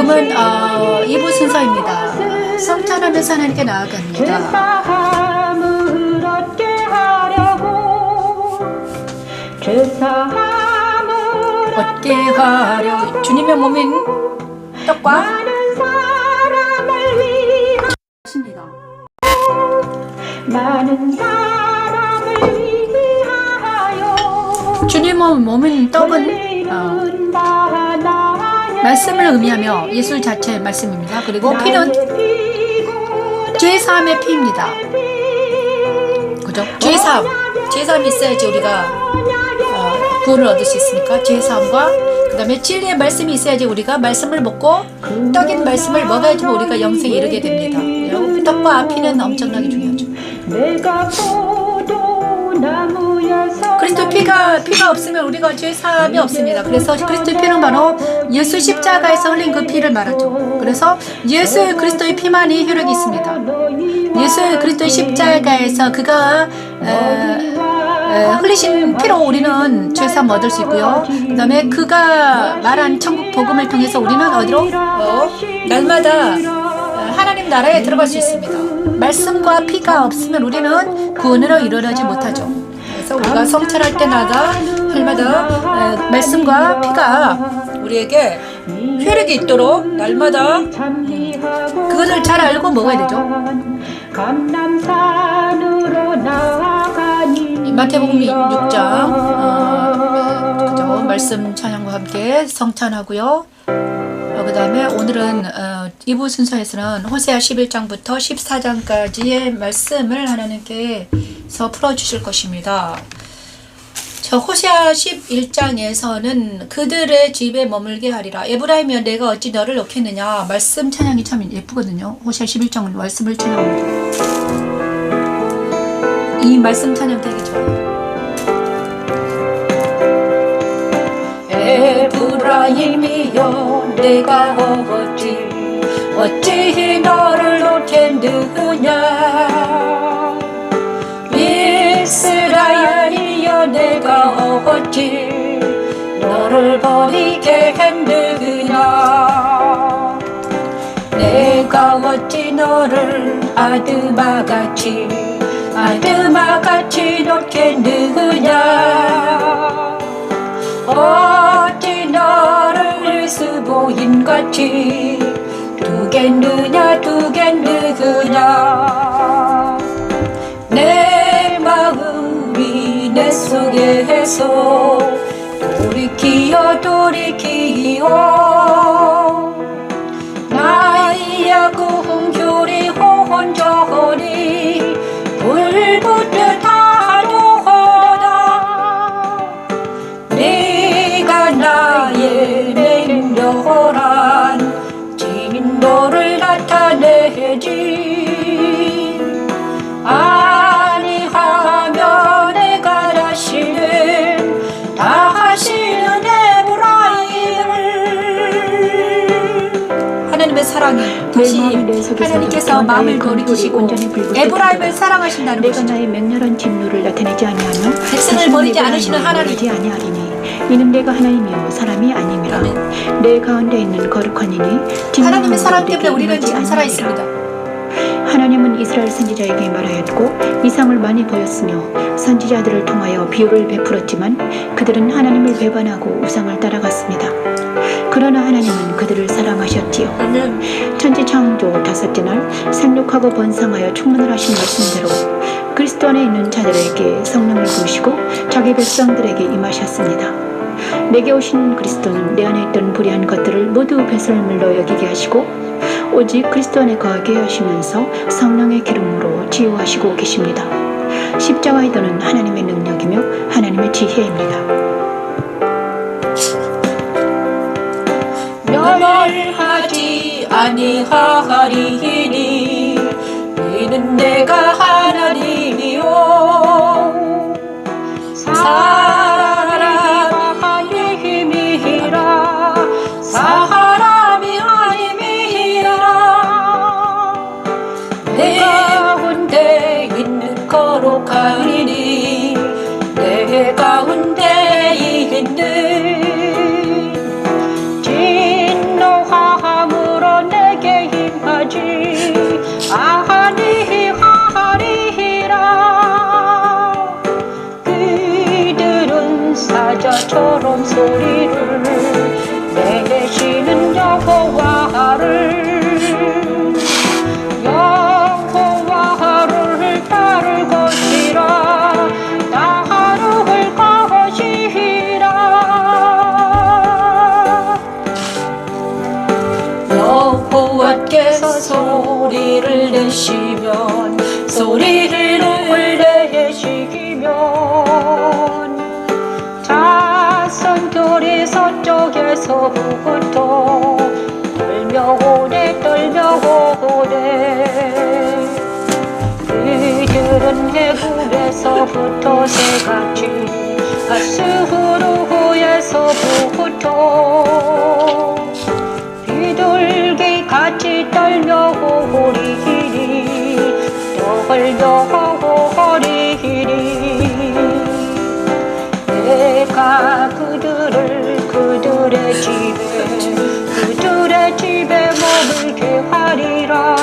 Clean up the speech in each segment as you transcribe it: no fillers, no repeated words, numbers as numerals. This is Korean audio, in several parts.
지금은 2부 순서입니다. 성찬하면서 하나님께 나아갑니다. 죄사함을 얻게 하려고 죄사함을 얻게 하려 주님의 몸인 떡과 많은 사람을 것입니다. 많은 사람을 위하여 주님의 몸인 떡은 말씀을 의미하며 예술 자체의 말씀입니다. 그리고 피는 죄사함의 피입니다. 그죠? 죄사함이 있어야지 우리가 구원을 얻을 수 있으니까 죄사함과 그 다음에 진리의 말씀이 있어야지 우리가 말씀을 먹고 떡인 말씀을 먹어야지만 우리가 영생에 이르게 됩니다. 여러분, 떡과 피는 엄청나게 중요하죠. 그리스도 피가 없으면 우리가 죄사함이 없습니다. 그래서 그리스도의 피는 바로 예수 십자가에서 흘린 그 피를 말하죠. 그래서 예수 그리스도의 피만이 효력이 있습니다. 예수 그리스도의 십자가에서 그가 흘리신 피로 우리는 죄사함 얻을 수 있고요. 그 다음에 그가 말한 천국 복음을 통해서 우리는 어디로? 날마다 하나님 나라에 들어갈 수 있습니다. 말씀과 피가 없으면 우리는 구원으로 이르러지 못하죠. 그래서 우리가 성찬할 때마다 말씀과 피가 우리에게 효력이 있도록 날마다 그것을 잘 알고 먹어야 되죠. 마태복음 6장 그죠? 말씀 찬양과 함께 성찬하고요. 그 다음에 오늘은 2부 순서에서는 호세아 11장부터 14장까지의 말씀을 하나님께서 풀어주실 것입니다. 저 호세아 11장에서는 그들의 집에 머물게 하리라. 에브라임이여 내가 어찌 너를 놓겠느냐. 말씀 찬양이 참 예쁘거든요. 호세아 11장은 말씀을 찬양합니다. 이 말씀 찬양 되게 좋아요. 에브라임이여 내가 어찌 너를 놓겠느냐. 이스라엘이여 내가 어찌 너를 버리게 했느냐. 내가 어찌 너를 아드마같이 놓겠느냐. 어찌 너를 스보인같이 두겠느냐. 내 마음이 내 속에서 돌이키어 나의 궁결이 혼전히 불붙듯 하도다. 네가 나의 맹렬한 진노를 나타내지 아니하며 내가 다시는 에브라임을 하나님의 사랑이 다시 하나님께서 마음을 돌이키시고 에브라임을 사랑하신다는 것이죠. 내가 나의 맹렬한 진노를 나타내지 아니하며 백성을 버리지 않으시는 하나님. 이는 내가 하나님이요 사람이 아님이라. 내 가운데 있는 거룩한 이니 하나님의 사랑 때문에 우리는 지금 살아있습니다. 하나님은 이스라엘 선지자에게 말하였고 이상을 많이 보였으며 선지자들을 통하여 비유를 베풀었지만 그들은 하나님을 배반하고 우상을 따라갔습니다. 그러나 하나님은 그들을 사랑하셨지요. 천지 창조 5째 날 생육하고 번성하여 충만을 하신 말씀대로 그리스도 안에 있는 자들에게 성령을 부으시고 자기 백성들에게 임하셨습니다. 내게 오신 그리스도는 내 안에 있던 불의한 것들을 모두 배설물로 여기게 하시고 오직 그리스도 안에 거하게 하시면서 성령의 기름으로 치유하시고 계십니다. 십자가의 도는 하나님의 능력이며 하나님의 지혜입니다. 멸하지 아니하리니 이는 내가 하나님이요 사람이 힘이라. 사람이 아님이라. 내 가운데 있는 거룩하리니 내 가운데 있는 진노함을 여호와께서 소리를 내시면 소리를 내시기면 자손들이 서쪽에서부터 떨며 오네 이들은 해군에서부터 새같이 아스후르에서부터 비둘기 같이 떨려오리니 떨려오리니 내가 그들의 집에 머물게 하리라.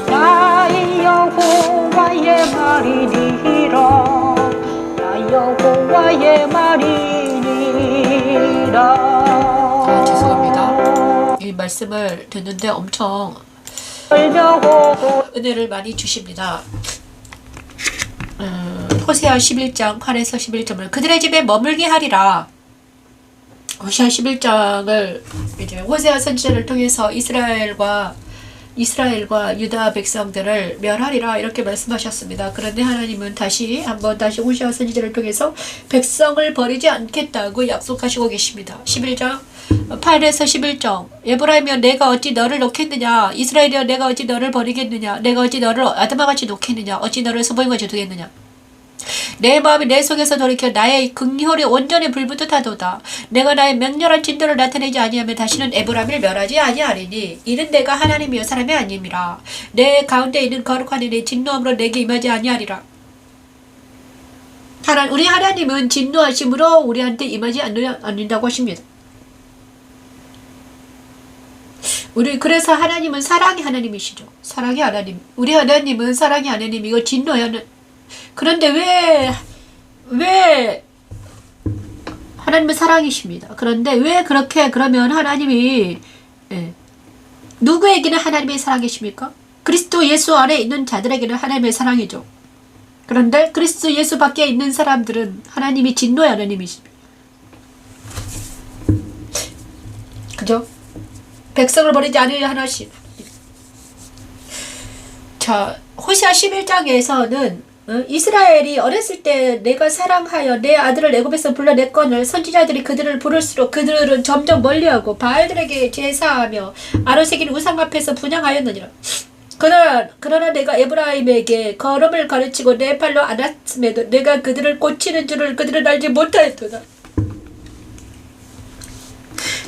나의 여호와의 말이니라. 나 여호와의 말이니라. 죄송합니다. 이 말씀을 듣는데 엄청 은혜를 많이 주십니다. 호세아 11장 8에서 11절을 그들의 집에 머물게 하리라. 호세아 11장을 이제 호세아 선지자를 통해서 이스라엘과 유다 백성들을 멸하리라 이렇게 말씀하셨습니다. 그런데 하나님은 다시 호세아 선지자를 통해서 백성을 버리지 않겠다고 약속하시고 계십니다. 11장 8에서 11절 에브라임이여 내가 어찌 너를 놓겠느냐 이스라엘이여 내가 어찌 너를 버리겠느냐 내가 어찌 너를 아드마같이 놓겠느냐 어찌 너를 소보임같이 두겠느냐 내 마음이 내 속에서 돌이켜 나의 긍휼이 온전히 불붙듯하도다. 내가 나의 맹렬한 진도를 나타내지 아니하면 다시는 에브라임을 멸하지 아니하리니 이는 내가 하나님이여 사람이 아님이라. 내 가운데 있는 거룩한 이내 진노함으로 내게 임하지 아니하리라. 우리 하나님은 진노하심으로 우리한테 임하지 않는다고 하십니다. 그래서 하나님은 사랑의 하나님이시죠. 사랑의 하나님. 우리 하나님은 사랑의 하나님이고 진노의 하나님. 그런데 왜 하나님은 사랑이십니다. 그런데 왜 그렇게 그러면 하나님이 누구에게는 하나님의 사랑이십니까? 그리스도 예수 안에 있는 자들에게는 하나님의 사랑이죠. 그런데 그리스도 예수 밖에 있는 사람들은 하나님이 진노의 하나님이십니다. 그죠? 백성을 버리지 않으려 하나씩. 자, 호시아 11장에서는 이스라엘이 어렸을 때 내가 사랑하여 내 아들을 애굽에서 불러냈거늘 선지자들이 그들을 부를수록 그들은 점점 멀리하고 바알들에게 제사하며 아로새긴 우상 앞에서 분향하였느니라. 그러나 내가 에브라임에게 걸음을 가르치고 내 팔로 안았음에도 내가 그들을 고치는 줄을 그들은 알지 못하였도다.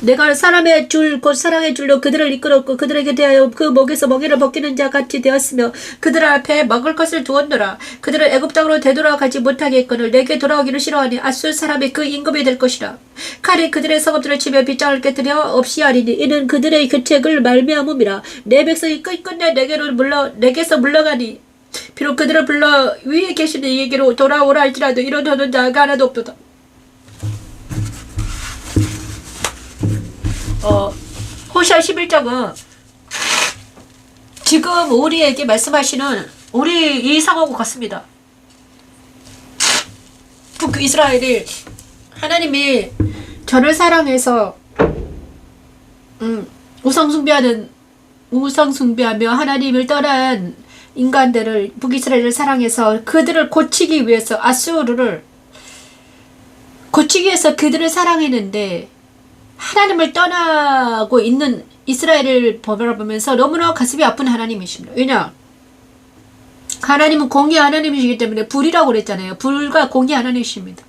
내가 사람의 줄 곧 사랑의 줄로 그들을 이끌었고 그들에게 대하여 그 목에서 먹이를 벗기는 자 같이 되었으며 그들 앞에 먹을 것을 두었노라. 그들을 애굽 땅으로 되돌아가지 못하게 했거늘 내게 돌아오기를 싫어하니 아수르 사람이 그 임금이 될 것이라. 칼이 그들의 성읍들을 치며 빗장을 깨뜨려 없이 하리니 이는 그들의 규책을 말미암음이라. 내 백성이 끝끝내 내게서 물러가니 비록 그들을 불러 위에 계시는 이에게로 돌아오라 할지라도 이루어도는 자가 하나도 없도다. 호시아 11장은 지금 우리에게 말씀하시는 우리 이 상황과 같습니다. 북이스라엘이 하나님이 저를 사랑해서 우상숭배하며 하나님을 떠난 인간들을 북이스라엘을 사랑해서 그들을 고치기 위해서 아수르를 고치기 위해서 그들을 사랑했는데 하나님을 떠나고 있는 이스라엘을 바라보면서 너무나 가슴이 아픈 하나님이십니다. 왜냐? 하나님은 공의 하나님이시기 때문에 불이라고 그랬잖아요. 불과 공의 하나님이십니다.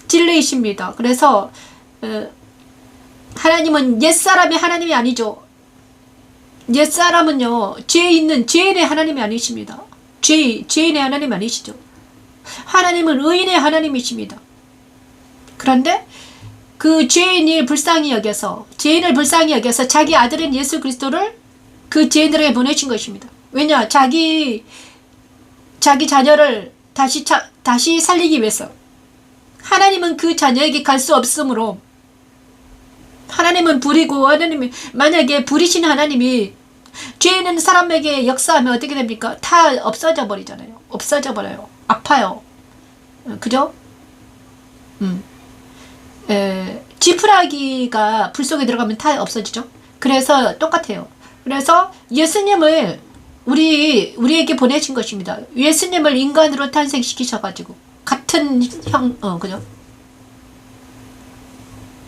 진리이십니다. 그래서 하나님은 옛사람이 하나님이 아니죠. 옛사람은요. 죄인의 하나님이 아니십니다. 죄인의 하나님 아니시죠. 하나님은 의인의 하나님이십니다. 그런데 그 죄인을 불쌍히 여겨서 자기 아들인 예수 그리스도를 그 죄인들에게 보내신 것입니다. 왜냐? 자기 자녀를 다시 살리기 위해서. 하나님은 그 자녀에게 갈 수 없으므로 하나님은 불이고 하나님이 만약에 불이신 하나님이 죄 있는 사람에게 역사하면 어떻게 됩니까? 다 없어져 버리잖아요. 없어져 버려요. 아파요. 그죠? 지푸라기가 불 속에 들어가면 다 없어지죠. 그래서 똑같아요. 그래서 예수님을 우리에게 보내신 것입니다. 예수님을 인간으로 탄생시키셔가지고 같은 그죠?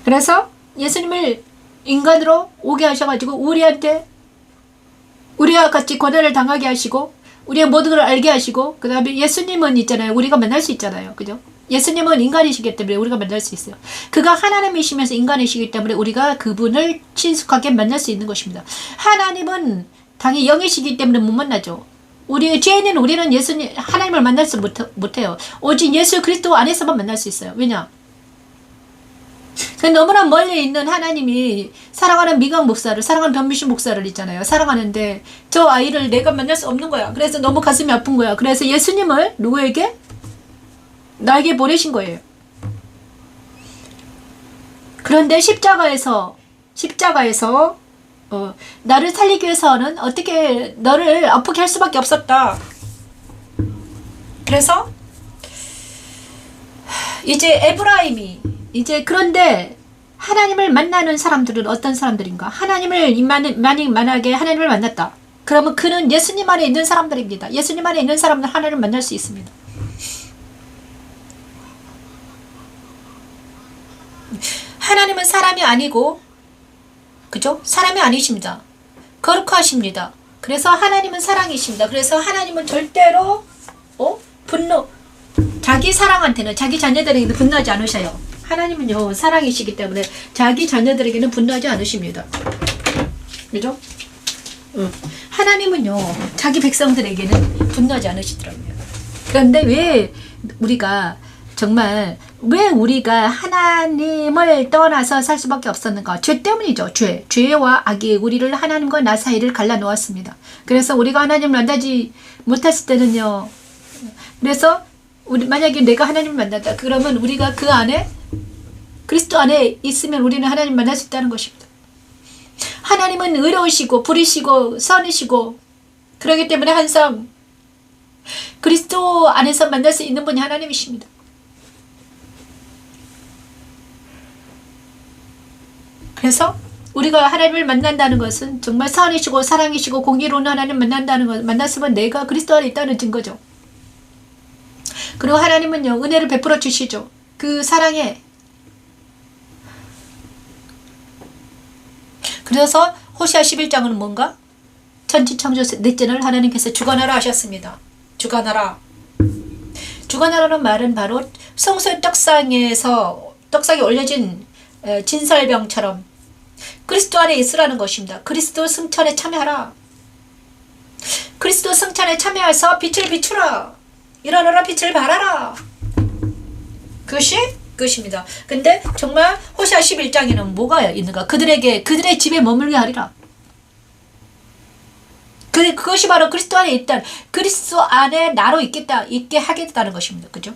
그래서 예수님을 인간으로 오게 하셔가지고 우리와 같이 고난을 당하게 하시고 우리의 모든 걸 알게 하시고 그 다음에 예수님은 있잖아요. 우리가 만날 수 있잖아요. 그죠? 예수님은 인간이시기 때문에 우리가 만날 수 있어요. 그가 하나님이시면서 인간이시기 때문에 우리가 그분을 친숙하게 만날 수 있는 것입니다. 하나님은 당연히 영이시기 때문에 못 만나죠. 죄인인 우리는 하나님을 만날 수 못해요. 오직 예수 그리스도 안에서만 만날 수 있어요. 왜냐? 너무나 멀리 있는 하나님이 사랑하는 미강 목사를, 사랑하는 변미신 목사를 있잖아요. 사랑하는데 저 아이를 내가 만날 수 없는 거야. 그래서 너무 가슴이 아픈 거야. 그래서 예수님을 누구에게? 나에게 보내신 거예요. 그런데 십자가에서 나를 살리기 위해서는 어떻게 너를 아프게 할 수밖에 없었다. 그래서 이제 에브라임이 그런데 하나님을 만나는 사람들은 어떤 사람들인가? 하나님을 만약에 하나님을 만났다. 그러면 그는 예수님 안에 있는 사람들입니다. 예수님 안에 있는 사람은 하나님을 만날 수 있습니다. 하나님은 사람이 아니고, 그죠? 사람이 아니십니다. 거룩하십니다. 그래서 하나님은 사랑이십니다. 그래서 하나님은 절대로 자기 사랑한테는, 자기 자녀들에게는 분노하지 않으셔요. 하나님은요 사랑이시기 때문에 자기 자녀들에게는 분노하지 않으십니다. 그죠? 하나님은요 자기 백성들에게는 분노하지 않으시더라고요. 그런데 왜 우리가 하나님을 떠나서 살 수밖에 없었는가? 죄 때문이죠. 죄와 악이 우리를 하나님과 나 사이를 갈라놓았습니다. 그래서 우리가 하나님을 만나지 못했을 때는요. 그래서 만약에 내가 하나님을 만났다. 그러면 우리가 그 안에 그리스도 안에 있으면 우리는 하나님을 만날 수 있다는 것입니다. 하나님은 의로우시고 불이시고 선이시고 그렇기 때문에 항상 그리스도 안에서 만날 수 있는 분이 하나님이십니다. 그래서 우리가 하나님을 만난다는 것은 정말 선이시고 사랑이시고 공의로운 하나님을 만난다는 것, 만났으면 내가 그리스도 안에 있다는 증거죠. 그리고 하나님은요 은혜를 베풀어 주시죠. 그 사랑에. 그래서 호시아 11장은 뭔가? 천지창조 넷째를 하나님께서 주관하라 하셨습니다. 주관하라. 주관하라는 말은 바로 성소의 떡상에 올려진 진설병처럼 그리스도 안에 있으라는 것입니다. 그리스도 승천에 참여하라. 그리스도 승천에 참여해서 빛을 비추라. 일어나라 빛을 발하라. 그것이 그것입니다. 근데 정말 호시아 11장에는 뭐가 있는가? 그들의 집에 머물게 하리라. 그것이 바로 그리스도 안에 있다. 그리스도 안에 나로 있게 하겠다는 것입니다. 그죠?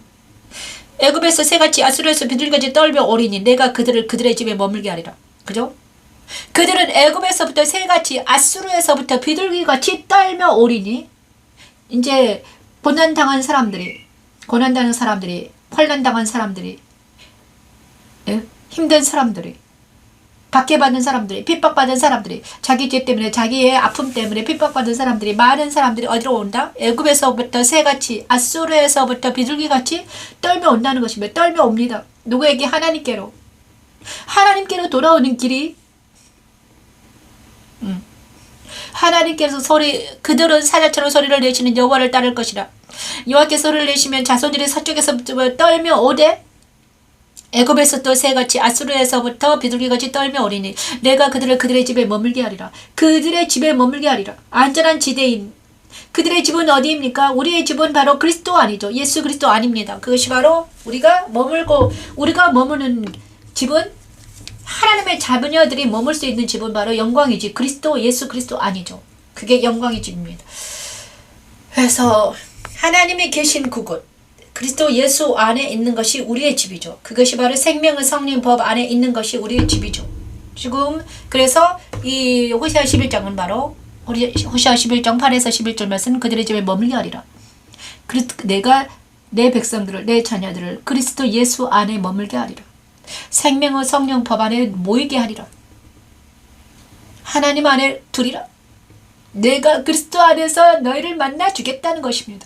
애굽에서 새같이 아수르에서 비둘기같이 떨며 오리니 내가 그들의 집에 머물게 하리라. 그죠? 그들은 애굽에서부터 새같이 아수르에서부터 비둘기같이 떨며 오리니 이제 고난당한 사람들이 환난당한 사람들이 힘든 사람들이 박해받는 사람들이 핍박받은 사람들이 자기 죄 때문에 자기의 아픔 때문에 핍박받은 사람들이 많은 사람들이 어디로 온다? 애굽에서부터 새같이 아수르에서부터 비둘기같이 떨며 온다는 것입니다. 떨며 옵니다. 누구에게? 하나님께로 돌아오는 길이 하나님께서 그들은 사자처럼 소리를 내시는 여호와를 따를 것이라. 여호와께 소리를 내시면 자손들이 서쪽에서부터 떨며 오되 애굽에서 또 새같이 아수르에서부터 비둘기같이 떨며 오리니 내가 그들의 집에 머물게 하리라. 그들의 집에 머물게 하리라. 안전한 지대인 그들의 집은 어디입니까? 우리의 집은 바로 그리스도 아니죠. 예수 그리스도 아닙니다. 그것이 바로 우리가 머무는 집은 하나님의 자녀들이 머물 수 있는 집은 바로 영광의 집 예수 그리스도 아니죠. 그게 영광의 집입니다. 그래서 하나님이 계신 그곳 그리스도 예수 안에 있는 것이 우리의 집이죠. 그것이 바로 생명의 성령 법 안에 있는 것이 우리의 집이죠. 지금 그래서 이 호시아 11장은 바로 호시아 11장 8에서 11절 말씀 그들의 집에 머물게 하리라. 내가 내 백성들을 내 자녀들을 그리스도 예수 안에 머물게 하리라. 생명의 성령 법 안에 모이게 하리라. 하나님 안에 두리라. 내가 그리스도 안에서 너희를 만나 주겠다는 것입니다.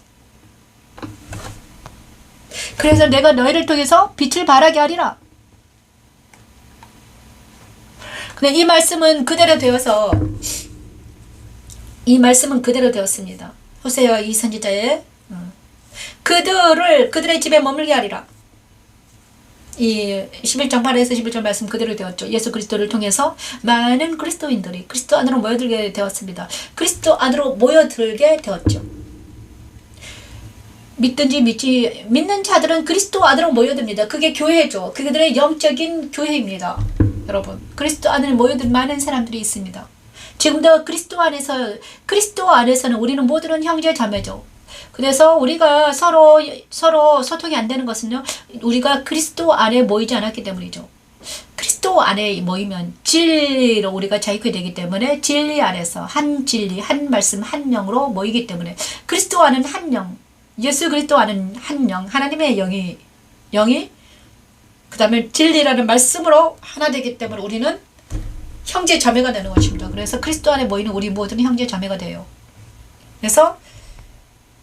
그래서 내가 너희를 통해서 빛을 발하게 하리라. 근데 이 말씀은 그대로 되어서 이 말씀은 그대로 되었습니다. 호세아 이 선지자의 그들의 집에 머물게 하리라. 이 11장 8에서 11절 말씀 그대로 되었죠. 예수 그리스도를 통해서 많은 그리스도인들이 그리스도 안으로 모여들게 되었습니다. 그리스도 안으로 모여들게 되었죠. 믿는 자들은 그리스도 안으로 모여듭니다. 그게 교회죠. 그들의 영적인 교회입니다. 여러분, 그리스도 안에 모여든 많은 사람들이 있습니다. 지금도 그리스도 안에서는 우리는 모두는 형제 자매죠. 그래서 우리가 서로 소통이 안 되는 것은요, 우리가 그리스도 안에 모이지 않았기 때문이죠. 그리스도 안에 모이면 진리로 우리가 자유케 되기 때문에 진리 안에서 한 진리, 한 말씀, 한 영으로 모이기 때문에 그리스도 안은 한 영, 예수 그리스도 안은 한 영, 하나님의 영이 그 다음에 진리라는 말씀으로 하나 되기 때문에 우리는 형제 자매가 되는 것입니다. 그래서 그리스도 안에 모이는 우리 모두는 형제 자매가 돼요. 그래서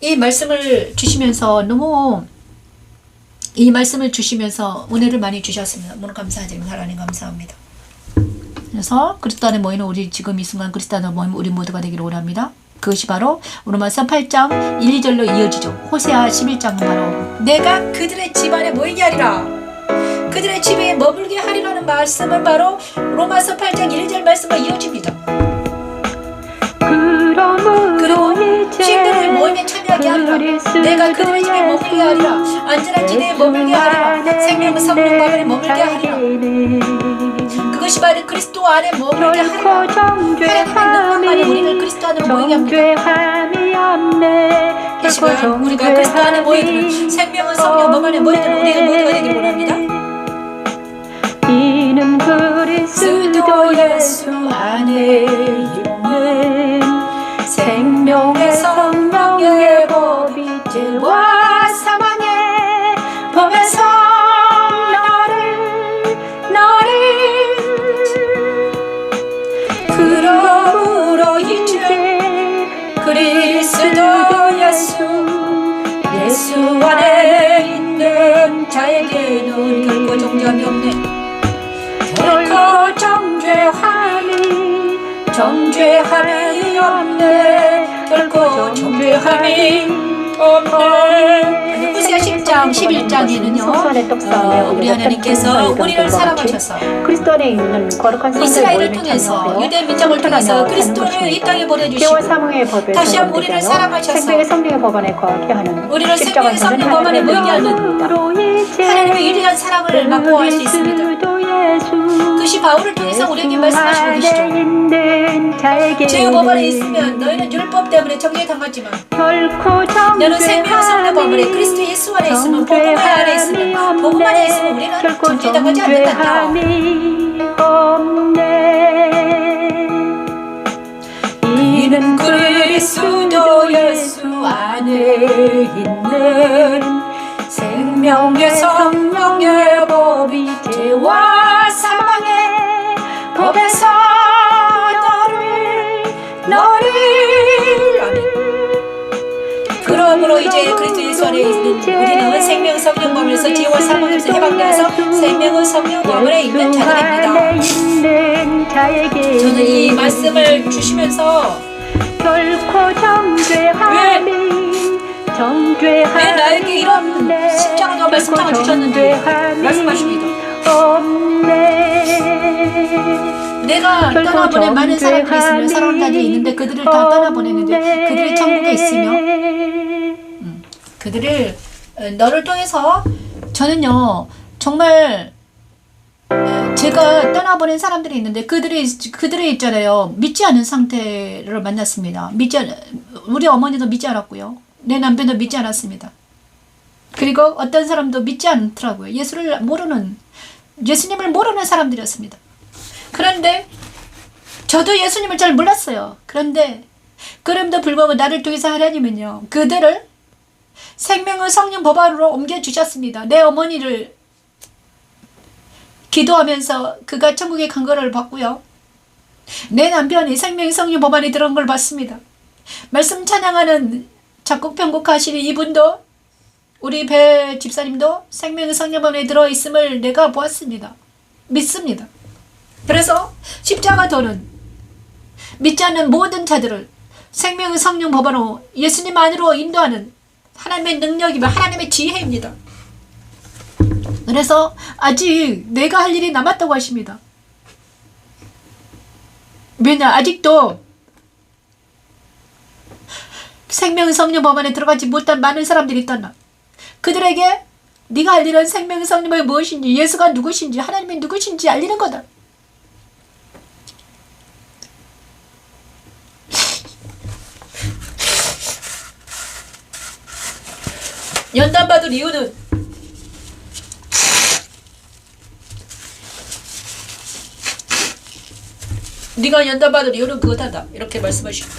이 말씀을 주시면서 은혜를 많이 주셨습니다. 너무 감사드립니다. 하나님 감사합니다. 그래서 그리스도 안에 모이는 우리 지금 이 순간 그리스도 안에 모이는 우리 모두가 되기를 원합니다. 그것이 바로 로마서 8장 1, 2절로 이어지죠. 호세아 11장은 바로 내가 그들의 집안에 모이게 하리라. 그들의 집에 머물게 하리라는 말씀은 바로 로마서 8장 1, 2절 말씀과 이어집니다. 그리고 신들의 모임에 참여하게 하리라. 내가 그들의 집에 머물게 하리라. 안전한 지대에 머물게 하리라. 생명 성령 가운데 머물게 하리라. 그것이 바로 그리스도 안에 머물게 하리라. 하나님의 능력만이 우리를 그리스도 안으로 모이게 합니다. 이 시간 우리가 그리스도 안에 모이는 생명은 성령 몸 안에 모이는 우리가 모두가 되기를 원합니다. 이는 그리스도 예수 안에 있는 생명의 성령의 법이 죄와 사망의 법에서 너를 그러므로 이제 그리스도 예수 안에 있는 자에게는 결코 정죄함이 없네. 결코 정죄함이 없네. 결코 정죄함이 없네. 호세아 10장 11장에는요 우리 하나님께서 우리를 사랑하셔서 그리스도 안에 있는 거룩한 성도의 이스라엘을 모임에 통해서 참여하여 유대 민족을 통해서 그리스도를 이 땅에 보내주시고 다시 한번 우리를 사랑하셔서 생명의 성령의 법 안에 거하게 하는 우리를 생명의 성령 법 안에 모이게 하는 하나님의 위대한 사랑을 맛보아 할 수 있습니다. 그것이 바울을 통해서 우리에게 말씀하시고 계시죠. 죄의 법 안에 있으면 너희는 율법 때문에 정죄당하지만 너는 생명의 성령 법 안에 그리스도 예수 안에 있으면 복음 안에 있으면 복음 안에 있으면 우리는 정죄당하지 않는다. 이는 그리스도 예수 안에 있는 생명의 성령의 법이 죄와 사망의 법에서 너를 그러므로 이제 그리스도 예수 안에 있는 우리는 생명 성령 법에서 죄와 사망에서 해방되어서 생명의 성령 법 안에 있는 자들입니다. 저는 이 말씀을 주시면서 왜 나에게 이런 십자가와 말씀장을 주셨는지 말씀하십니다. 내가 떠나보낸 많은 사람들이 있으며 사랑하는 자들이 있는데 그들을 다 떠나보냈는데 그들이 천국에 있으며 그들을 너를 통해서 저는요 정말 제가 떠나보낸 사람들이 있는데 그들이 있잖아요. 믿지 않은 상태를 만났습니다. 우리 어머니도 믿지 않았고요. 내 남편도 믿지 않았습니다. 그리고 어떤 사람도 믿지 않더라고요. 예수님을 모르는 사람들이었습니다. 그런데 저도 예수님을 잘 몰랐어요. 그런데 그럼에도 불구하고 나를 통해서 하나님은요 그들을 생명의 성령 법 안으로 옮겨주셨습니다. 내 어머니를 기도하면서 그가 천국에 간 거를 봤고요. 내 남편이 생명의 성령 법안에 들어간 걸 봤습니다. 말씀 찬양하는 작곡 편곡하시는 이분도 우리 배 집사님도 생명의 성령 법안에 들어있음을 내가 보았습니다. 믿습니다. 그래서 십자가도는 믿지 않는 모든 자들을 생명의 성령 법안으로 예수님 안으로 인도하는 하나님의 능력이며 하나님의 지혜입니다. 그래서 아직 내가 할 일이 남았다고 하십니다. 왜냐? 아직도 생명의 성령 법안에 들어가지 못한 많은 사람들이 있단다. 그들에게 네가 할 일은 생명의 성령이 무엇인지, 예수가 누구신지, 하나님이 누구신지 알리는 거다. 연단받을 이유는 네가 연단받을 이유는 그거다. 이렇게 말씀하십니다.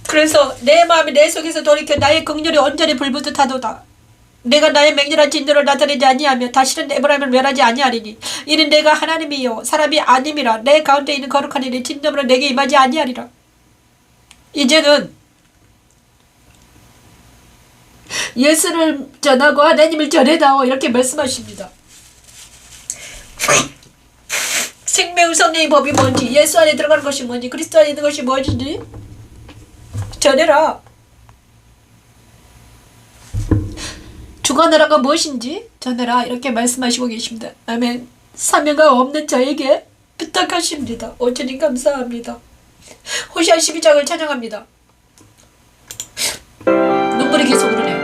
그래서 내 마음이 내 속에서 돌이켜 나의 긍휼이 온전히 불붙듯하도다. 내가 나의 맹렬한 진노를 나타내지 아니하며 다시는 에브라임을 멸하지 아니하리니 이는 내가 하나님이요 사람이 아님이라. 내 가운데 있는 거룩한 일이 진노로 내게 임하지 아니하리라. 이제는 예수를 전하고 하나님을 전해다오 이렇게 말씀하십니다. 생명 성령의 법이 뭔지, 예수 안에 들어가는 것이 뭔지, 그리스도 안에 있는 것이 무엇인지 전해라. 주관하라가 무엇인지 전해라 이렇게 말씀하시고 계십니다. 아멘. 사명감 없는 자에게 부탁하십니다. 오천님 감사합니다. 호시아 12장을 찬양합니다. 눈물이 계속 흐르네요.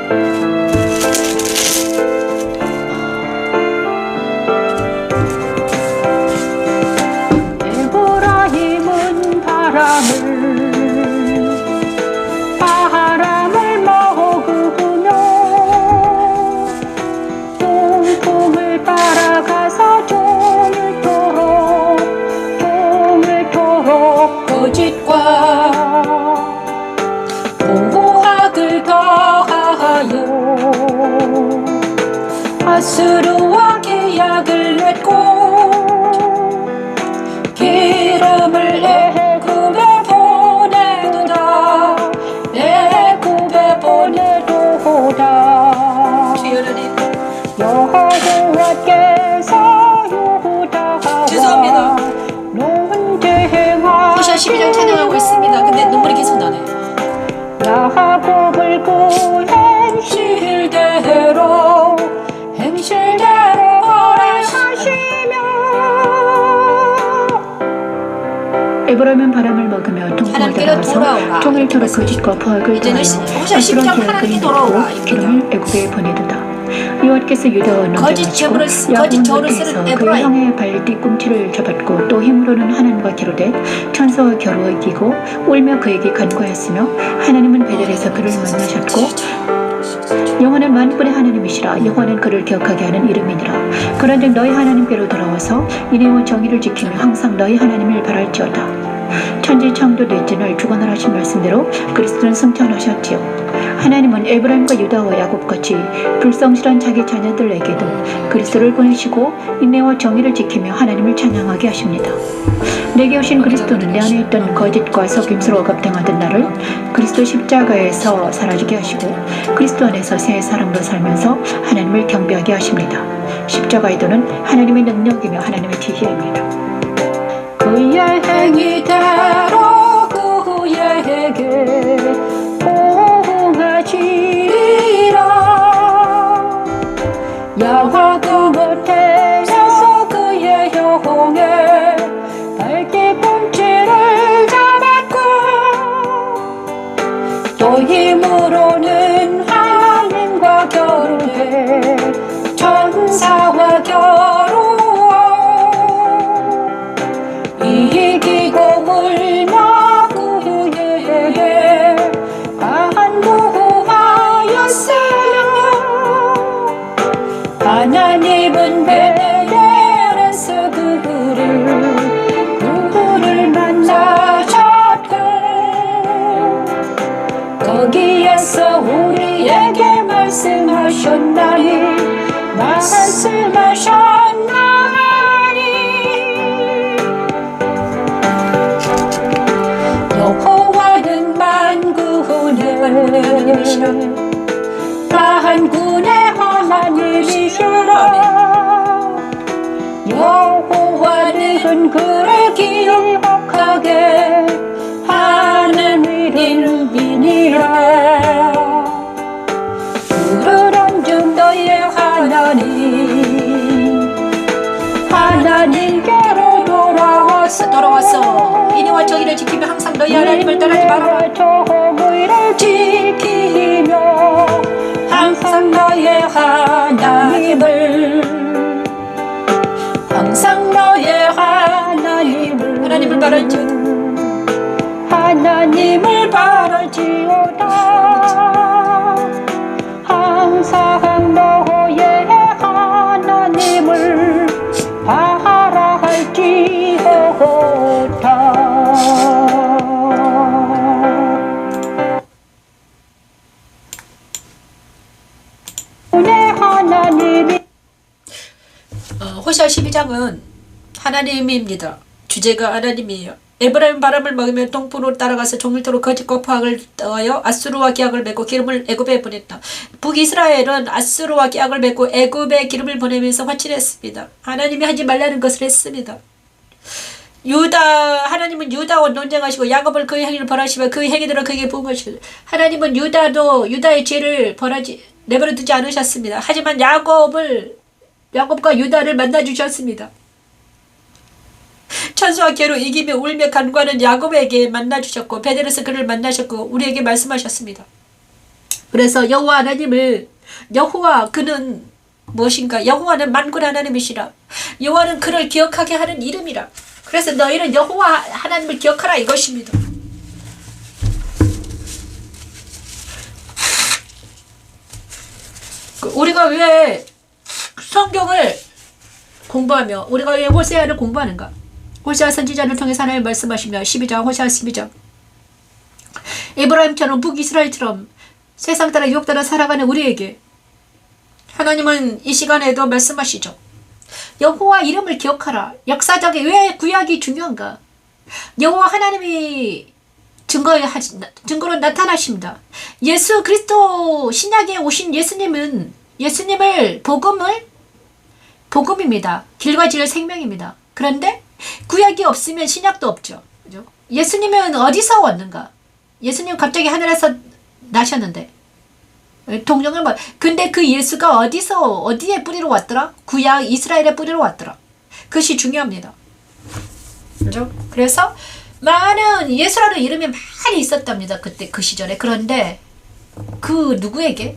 에브라임은 바람을 먹으며 동풍을 따라가서 종일토록 거짓과 모학을 더하여 아수르와 계약을 맺고 기름을 애굽에 보내도다. 애굽에 보내도다. 여호와께서 유다와 죄송합니다. 논쟁하 호시아 12장 찬양하고 있습니다. 근데 눈물이 계속 나네. 야곱을 구한 실대로 행실대로 벌하시며 에브라임은 바람을 먹으며 동풍을 하나님께로 돌아오라. 따라가서 종일토록 거짓과 포악을 이제는 더하여 호시아 아수르와 12장 계약을 하나님께 돌아오라. 맺고 기름을 애굽에 보내도다. 여호와께서 유다와 거짓 논쟁하시고 저울을 쓰는 야곱은 그 에브라임. 형의 발 뒤꿈치를 잡았고 또 힘으로는 하나님과 겨루되 천사와 겨루어 이기고 울며 그에게 간구하였으며 하나님은 베델에서 그를 만나셨고 여호와는 만군의 하나님이시라. 여호와는 그를 기억하게 하는 이름이니라. 그런즉 너희 하나님께로 돌아와서 인애와 정의를 지키며 항상 너희 하나님을 바랄지어다. 천지창조 넷째 날 주관을 하신 말씀대로 그리스도는 승천하셨지요. 하나님은 에브라임과 유다와 야곱같이 불성실한 자기 자녀들에게도 그리스도를 보내시고 인내와 정의를 지키며 하나님을 찬양하게 하십니다. 내게 오신 그리스도는 내 안에 있던 거짓과 속임수로 겁당하던 나를 그리스도 십자가에서 사라지게 하시고 그리스도 안에서 새 사람으로 살면서 하나님을 경배하게 하십니다. 십자가의 도는 하나님의 능력이며 하나님의 지혜입니다. 그의 행위대로 그에게 봉하시리라. 야와 그 겉에서 그의 영에 발뒤꿈치를 잡았고 또 힘으로는 하나님과 겨루되 천사와 겨루어 이기고 울며 그에게 간구하였으며 하나님은 베델에서 그를 만나셨고 거기에서 우리에게 말씀하셨나니 하나님이시라. 만군의 하나님이시라. 여호와는 그를 기억하게 하는 이름이니라. 그런즉 너의 하나님께로 돌아왔어. 이니와 저기를 지키며 항상 너희 하나님을 떠나지 말아라. 정의를 지키며 항상 너의 하나님을 하나님을 바랄지어다. 하나님을 바랄지어다. 항상 너의 하나님을 바랄지어다. 하나님이 호시아 12장은 하나님입니다. 주제가 하나님이에요. 에브라임 바람을 먹으며 동풍으로 따라가서 종일토록 거짓과 포악을 떠하여 아수르와 계약을 맺고 기름을 애굽에 보냈다. 북이스라엘은 아수르와 계약을 맺고 애굽에 기름을 보내면서 화친했습니다. 하나님이 하지 말라는 것을 했습니다. 하나님은 유다와 논쟁하시고 야곱을 그의 행위를 벌하시며 그의 행위들은 그에게 부은 것이고, 하나님은 유다의 죄를 내버려 두지 않으셨습니다. 하지만 야곱과 유다를 만나 주셨습니다. 천수와 개로 이기며 울며 간구하는 야곱에게 만나 주셨고, 베델에서 그를 만나셨고 우리에게 말씀하셨습니다. 그래서 그는 무엇인가? 여호와는 만군 하나님이시라. 여호와는 그를 기억하게 하는 이름이라. 그래서 너희는 여호와 하나님을 기억하라 이것입니다. 우리가 왜 성경을 공부하며 우리가 왜 호세아를 공부하는가? 호세아 선지자를 통해서 하나님 말씀하십니다. 12장 호세아 12장. 에브라임처럼 북이스라엘처럼 세상 따라 유혹 따라 살아가는 우리에게 하나님은 이 시간에도 말씀하시죠. 여호와 이름을 기억하라. 역사적인 왜 구약이 중요한가? 여호와 하나님이 증거로 나타나십니다. 예수 그리스도 신약에 오신 예수님을 복음입니다. 길과 진리 생명입니다. 그런데 구약이 없으면 신약도 없죠. 그죠? 예수님은 어디서 왔는가? 예수님 갑자기 하늘에서 나셨는데 동정을 근데 그 예수가 어디에 뿌리로 왔더라? 구약 이스라엘의 뿌리로 왔더라. 그것이 중요합니다. 그죠? 그래서 많은 예수라는 이름이 많이 있었답니다. 그때 그 시절에. 그런데 그 누구에게?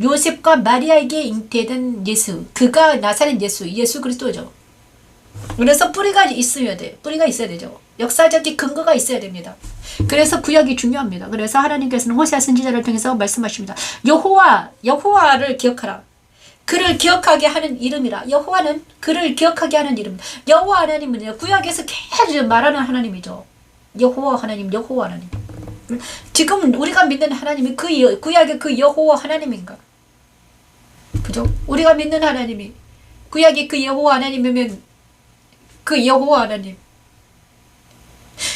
요셉과 마리아에게 잉태된 예수. 그가 나사렛 예수 그리스도죠. 그래서 뿌리가 있어야 되죠. 역사적인 근거가 있어야 됩니다. 그래서 구약이 중요합니다. 그래서 하나님께서는 호세아 선지자를 통해서 말씀하십니다. 여호와를 기억하라. 그를 기억하게 하는 이름이라. 여호와는 그를 기억하게 하는 이름. 여호와 하나님은 구약에서 계속 말하는 하나님이죠. 여호와 하나님. 지금 우리가 믿는 하나님이 구약의 그 여호와 하나님인가? 그죠? 우리가 믿는 하나님이 구약의 그 여호와 하나님이면 그 여호와 하나님.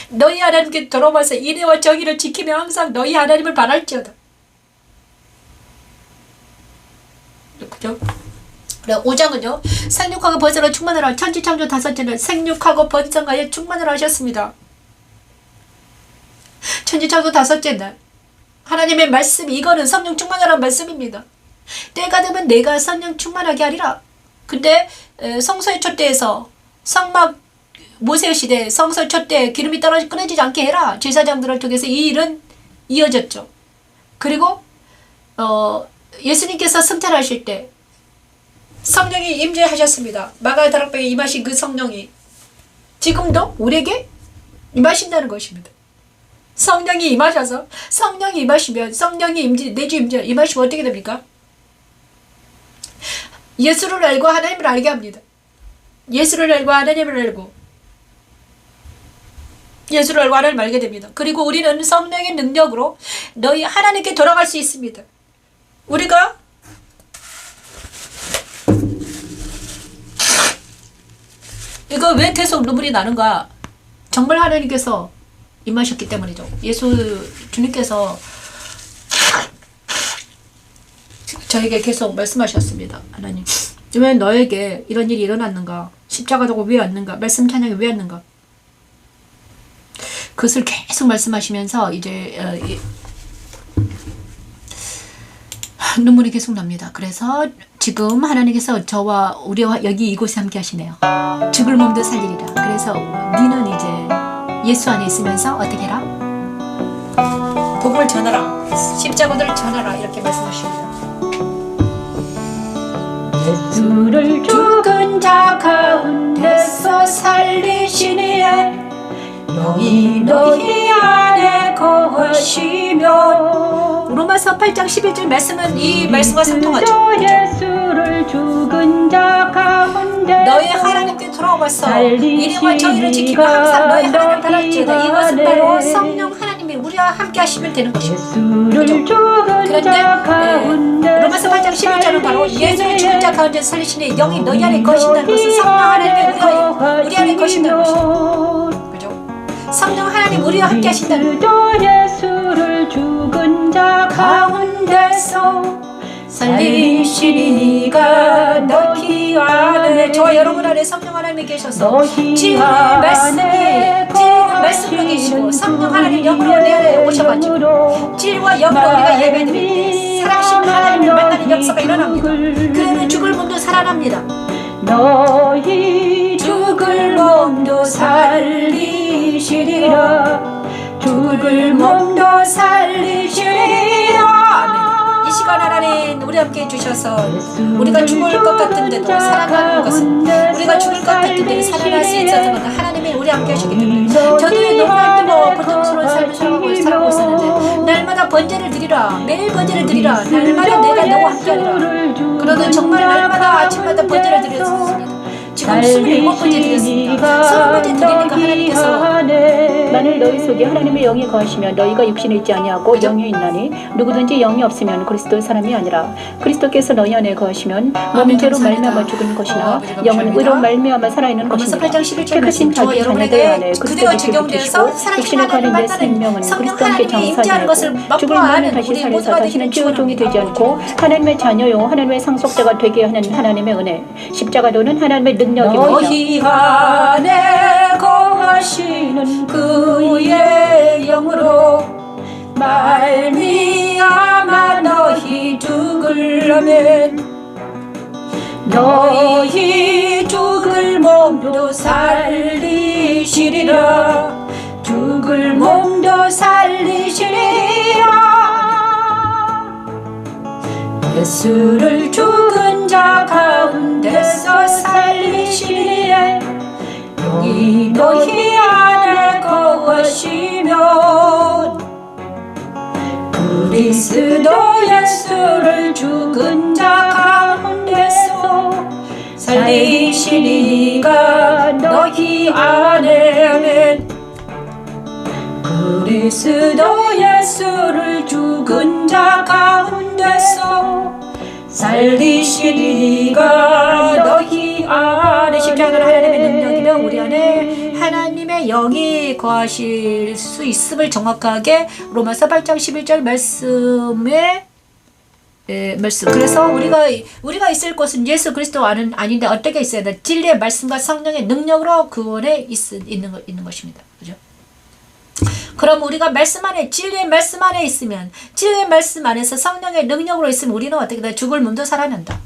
너희 하나님께 돌아와서 인애와 정의를 지키며 항상 너희 하나님을 바랄지어다. 그죠? 5장은요. 생육하고 번성을 충만하라. 천지창조 5제는 생육하고 번성하여 충만을 하셨습니다. 천지창조 5제는 하나님의 말씀, 이거는 성령 충만하라는 말씀입니다. 때가 되면 내가 성령 충만하게 하리라. 근데 성소의 촛대에서 성막 모세 시대 성소 촛대 기름이 끊어지지 않게 해라. 제사장들을 통해서 이 일은 이어졌죠. 그리고 예수님께서 승천하실 때 성령이 임재하셨습니다. 마가다락방에 임하신 그 성령이 지금도 우리에게 임하신다는 것입니다. 성령이 임하셔서 성령이 임하시면 성령이 임하시면 어떻게 됩니까? 예수를 알고 하나님을 알게 합니다. 예수를 알고 하나님을 알고 예수를 알고 하나님을 알게 됩니다. 그리고 우리는 성령의 능력으로 너희 하나님께 돌아갈 수 있습니다. 우리가 이거 왜 계속 눈물이 나는가? 정말 하나님께서 임하셨기 때문이죠. 주님께서 저에게 계속 말씀하셨습니다. 하나님, 왜 너에게 이런 일이 일어났는가? 십자가도가 왜 왔는가? 말씀 찬양이 왜 왔는가? 그것을 계속 말씀하시면서 이제 눈물이 계속 납니다. 그래서 지금 하나님께서 저와 우리와 여기 이곳에 함께 하시네요. 죽을 몸도 살리리라. 그래서 니는 이제 예수 안에 있으면서 어떻게 해라? 복음을 전하라. 십자가들을 전하라. 이렇게 말씀하십니다. 예수를 죽은 자 가운데서 살리시니 영이 너희 안에 거하시며. 로마서 8장 11절 말씀은 이 말씀과 상통하죠. 예수를 죽은 자 가운데 너희 하나님께 돌아와서 이리와 저희를 지키며 항상 너희 하나님 따랐지어다. 이것은 바로 성령 하나님이 우리와 함께 하시면 되는 것입니다. 그런데 로마서 8장 11절은 바로 예수를 죽은 자 가운데 살리시니 영이 너희 안에 거신다는 것은 성령 하나님이 우리 안에 거신다는 것입니다. 성령 하나님 우리와 함께 하신다는 예수를 죽은 자 가운데서 살리시니가 너희 안에 저와 여러분 안에 성령 하나님이 계셔서 진리의 말씀으로 계시고 성령 하나님 영으로 내 안에 오셔가지고 진리와 영으로 우리가 예배드릴 때 살아계신 하나님을 만나는 역사가 일어납니다. 그러면 죽을 몸도 살아납니다. 너희 죽을 몸도 살리시리라. 죽을 몸도 살리시리라. 이 시간 하나님 우리 함께 해주셔서 우리가 죽을 것 같은데도 살아나는 것은 우리가 죽을 것 같은데도 살아날 수 있어서 하나님이 우리 함께 하시기 때문에 저도 너무나 힘들고 고통스러운 삶을 살아가고 있었는데 날마다 번제를 드리라. 매일 번제를 드리라. 날마다 내가 너와 함께하리라. 그러던 정말 날마다 아침마다 번제를 드렸습니다. 지금 27번째 드렸습니다. 30번째 드리니까 하나님께서 만일 너희 속에 하나님의 영이 거하시면 너희가 육신에 있지 아니하고 영이 있나니 누구든지 영이 없으면 그리스도의 사람이 아니라. 그리스도께서 너희 안에 거하시면 몸은 죄로 말미암아 죽은 것이나 영은 의로 말미암아 살아있는 것입니다. 택하신 자기 자녀들 안에 그리스도를 지키시고 육신에 관한 내 생명은 그리스도 함께 장사하고 죽을 몸은 다시 살려서 다시는 죄의 종이 되지 않고 하나님의 자녀요 하나님의 상속자가 되게 하는 하나님의 은혜. 십자가도는 하나님의 능력입니다. 너희 안에 거하시는 그의 영으로 말미암아 너희 죽으려면 너희 죽을 몸도 살리시리라. 죽을 몸도 살리시리라. 예수를 죽은 자 가운데서 살리시리에 영이 너희 안에 거하시면 그리스도 예수를 죽은 자 가운데서 살리시리가 너희 안에 그리스도 예수를 죽은 자 가운데서 살리시리가 너희 안에. 십자가는 하나님의 능력이며 우리 안에 하나님의 영이 거하실 수 있음을 정확하게 로마서 8장 11절 말씀에 말씀. 그래서 우리가 있을 곳은 예수 그리스도 아닌데 어떻게 있어야 돼? 진리의 말씀과 성령의 능력으로 구원에 있는 것입니다. 그죠? 그럼 우리가 말씀 안에 진리의 말씀 안에 있으면 진리의 말씀 안에서 성령의 능력으로 있으면 우리는 어떻게 돼? 죽을 몸도 살아난다.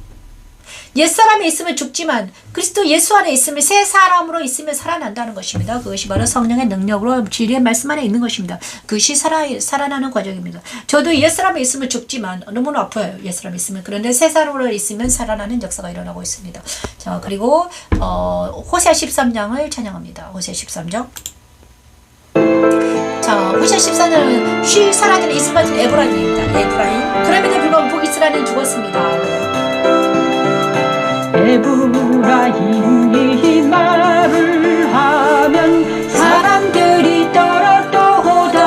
옛사람이 있으면 죽지만 그리스도 예수 안에 있으면 새 사람으로 있으면 살아난다는 것입니다. 그것이 바로 성령의 능력으로 진리의 말씀 안에 있는 것입니다. 그것이 살아나는 과정입니다. 저도 옛사람이 있으면 죽지만 너무나 아파요. 옛사람이 있으면. 그런데 새 사람으로 있으면 살아나는 역사가 일어나고 있습니다. 자, 그리고 호세 13장을 찬양합니다. 호세 13장. 자, 호세 14장은 쉬 사라지는 이슬 같은 에브라임입니다. 에브라임. 그럼에도 불구하고 북이스라엘은 죽었습니다. 에브라임이 말을 하면 사람들이 떨어떠오다.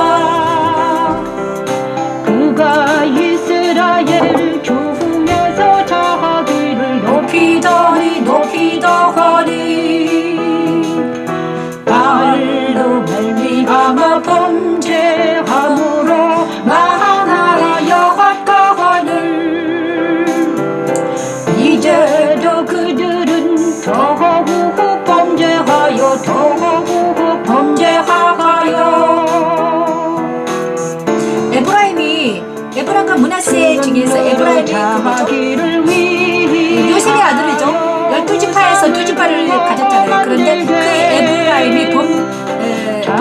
그가 이스라엘 중에서 자기를 높이더니 발로 말미암아 범죄함으로 망하여 여호와가 하늘